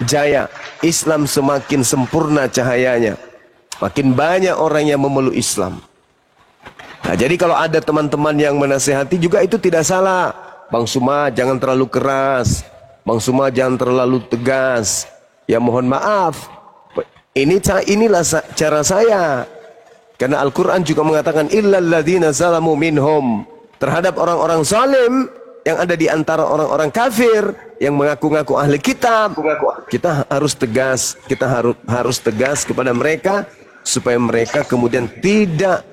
Jaya, Islam semakin sempurna cahayanya. Makin banyak orang yang memeluk Islam. Nah, jadi kalau ada teman-teman yang menasehati juga itu tidak salah. Bang Suma jangan terlalu keras. Bang Suma jangan terlalu tegas. Ya mohon maaf. Inilah cara saya. Karena Al-Quran juga mengatakan illal ladzina zalamu minhum. Terhadap orang-orang zalim yang ada di antara orang-orang kafir yang mengaku-ngaku ahli kitab, kita harus tegas, kita harus tegas kepada mereka supaya mereka kemudian tidak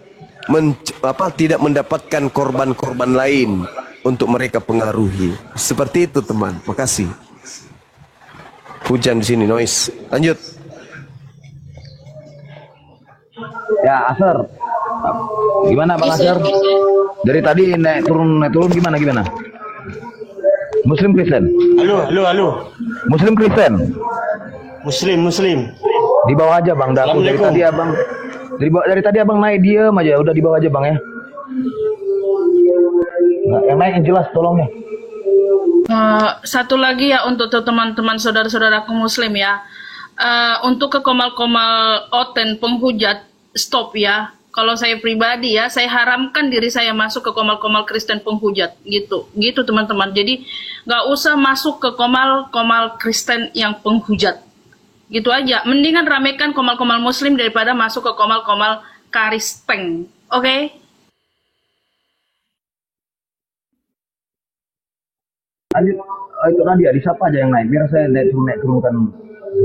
mendapatkan korban-korban lain untuk mereka pengaruhi. Seperti itu, teman. Makasih. Hujan di sini, noise. Lanjut. Ya, Asar. Gimana Bang Asar? Dari tadi naik turun gimana? Muslim Kristen. Halo. Muslim Kristen. Muslim. Di bawah aja Bang. Dari tadi abang naik diem aja. Udah di bawah aja Bang ya. Nah, yang naik yang jelas tolong nih. Satu lagi ya untuk teman-teman saudara-saudaraku Muslim ya. Untuk ke komal-komal oten penghujat, stop ya. Kalau saya pribadi ya, saya haramkan diri saya masuk ke komal-komal Kristen penghujat gitu teman-teman. Jadi nggak usah masuk ke komal-komal Kristen yang penghujat, gitu aja. Mendingan ramekan komal-komal Muslim daripada masuk ke komal-komal Kristen, oke? Lanjut, itu Nadia, di siapa aja yang naik? Biar saya naik turunkan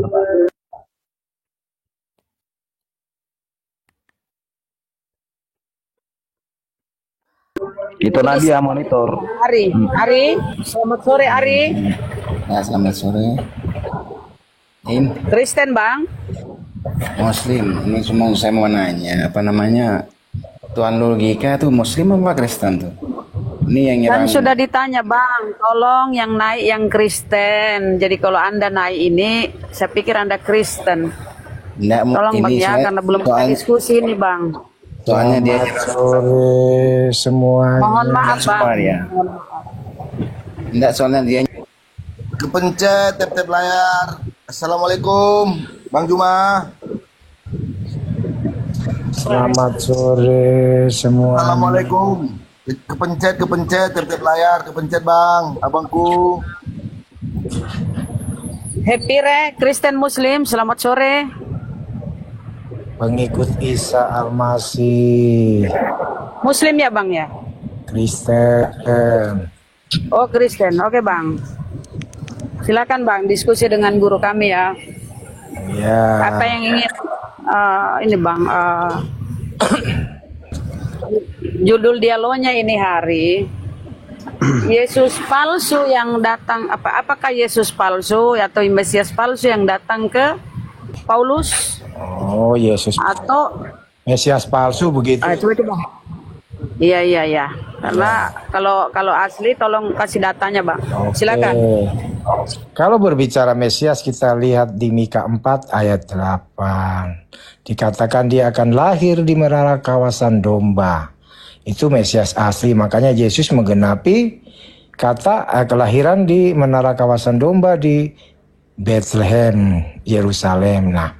serta. Itu Nadia monitor. Ari, selamat sore Ari. Ya, selamat sore. Kristen Bang? Muslim. Ini cuma saya mau nanya, apa namanya? Tuan logika tuh Muslim apa Kristen tuh? Ini yang Kan nyerang. sudah ditanya Bang, tolong yang naik yang Kristen. Jadi kalau Anda naik ini, saya pikir Anda Kristen. Tolong Bang ya, karena belum ada diskusi ini Bang. Soalnya dia sore semua. Mohon maaf Bang. Ya. Enggak, soalnya dia kepencet tap layar. Assalamualaikum Bang Juma. Selamat sore semua. Assalamualaikum. Kepencet tap layar, kepencet Bang, abangku. Happy Re, Kristen Muslim, selamat sore. Pengikut Isa Al-Masih. Muslim ya Bang ya? Kristen. Oh Kristen, oke Bang. Silakan Bang, diskusi dengan guru kami ya. Ya. Apa yang ingin ini Bang? Judul dialognya ini hari Yesus palsu yang datang apakah Yesus palsu atau Mesias palsu yang datang ke Paulus? Oh, Yesus. Atau Mesias palsu begitu. Coba. Iya. Karena kalau asli tolong kasih datanya, Bang. Silakan. Kalau berbicara Mesias kita lihat di Mika 4 ayat 8. Dikatakan dia akan lahir di menara kawasan domba. Itu Mesias asli, makanya Yesus menggenapi kata kelahiran di menara kawasan domba di Bethlehem, Yerusalem. Nah,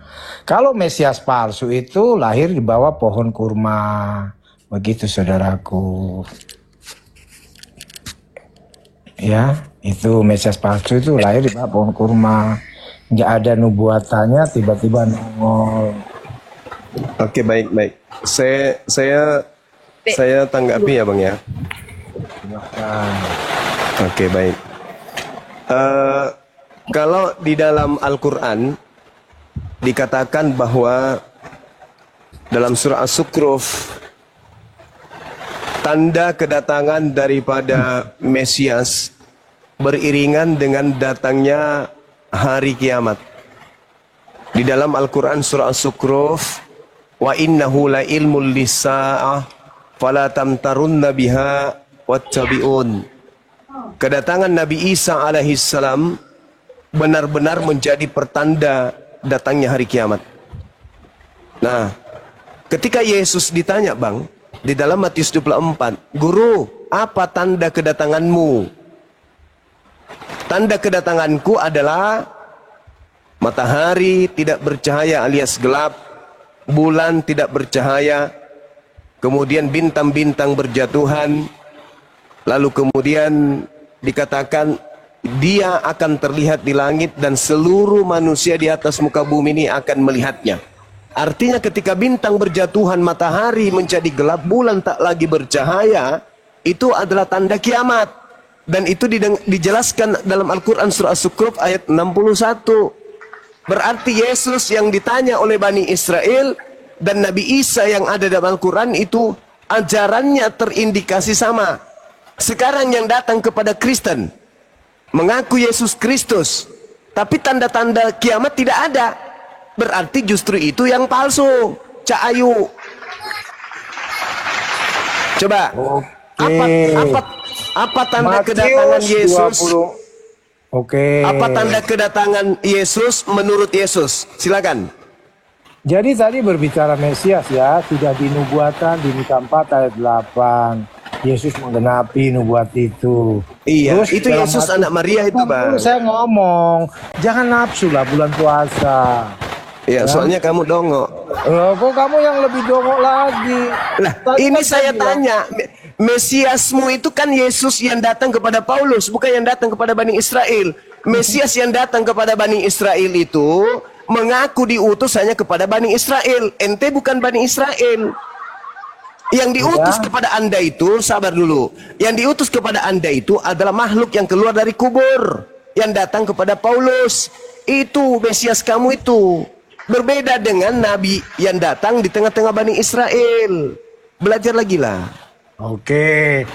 kalau Mesias palsu itu lahir di bawah pohon kurma. Begitu saudaraku. Ya, itu Mesias palsu itu lahir di bawah pohon kurma. Nggak ada nubuatannya, tiba-tiba nongol. Oke, baik. Saya tanggapi ya Bang ya. Oke, baik. Kalau di dalam Al-Quran dikatakan bahwa dalam surah As-Sukruf tanda kedatangan daripada Mesias beriringan dengan datangnya hari kiamat. Di dalam Al-Quran surah As-Sukruf, wa innahu la ilmul lisa'ah fala tamtarunna biha wattabi'un. Kedatangan Nabi Isa alaihissalam benar-benar menjadi pertanda datangnya hari kiamat. Nah, ketika Yesus ditanya Bang, di dalam Matius 24, Guru, apa tanda kedatanganmu? Tanda kedatanganku adalah matahari tidak bercahaya alias gelap, bulan tidak bercahaya, kemudian bintang-bintang berjatuhan, lalu kemudian dikatakan dia akan terlihat di langit dan seluruh manusia di atas muka bumi ini akan melihatnya. Artinya ketika bintang berjatuhan, matahari menjadi gelap, bulan tak lagi bercahaya, itu adalah tanda kiamat. Dan itu dijelaskan dalam Al-Quran surah As-Zukhruf ayat 61. Berarti Yesus yang ditanya oleh Bani Israel dan Nabi Isa yang ada dalam Al-Quran itu ajarannya terindikasi sama. Sekarang yang datang kepada Kristen mengaku Yesus Kristus, tapi tanda-tanda kiamat tidak ada. Berarti justru itu yang palsu. Cak Ayu, coba apa tanda kedatangan Yesus? 20. Oke. Apa tanda kedatangan Yesus menurut Yesus? Silakan. Jadi tadi berbicara Mesias ya, sudah di nubuatan di Mika 4 ayat 8. Yesus menggenapi nubuat itu. Iya, Terus itu Yesus anak Maria itu, Bang. Saya ngomong, jangan nafsu lah bulan puasa. Ya, soalnya kamu dongok. Kok kamu yang lebih dongok lagi? Lah, ini saya tanya, Mesiasmu itu kan Yesus yang datang kepada Paulus, bukan yang datang kepada Bani Israel. Mesias yang datang kepada Bani Israel itu mengaku diutus hanya kepada Bani Israel. Ente bukan Bani Israel. Yang diutus kepada Anda itu, sabar dulu. Yang diutus kepada Anda itu adalah makhluk yang keluar dari kubur, yang datang kepada Paulus. Itu Mesias kamu itu. Berbeda dengan Nabi yang datang di tengah-tengah Bani Israel. Belajar lagi lah. Oke.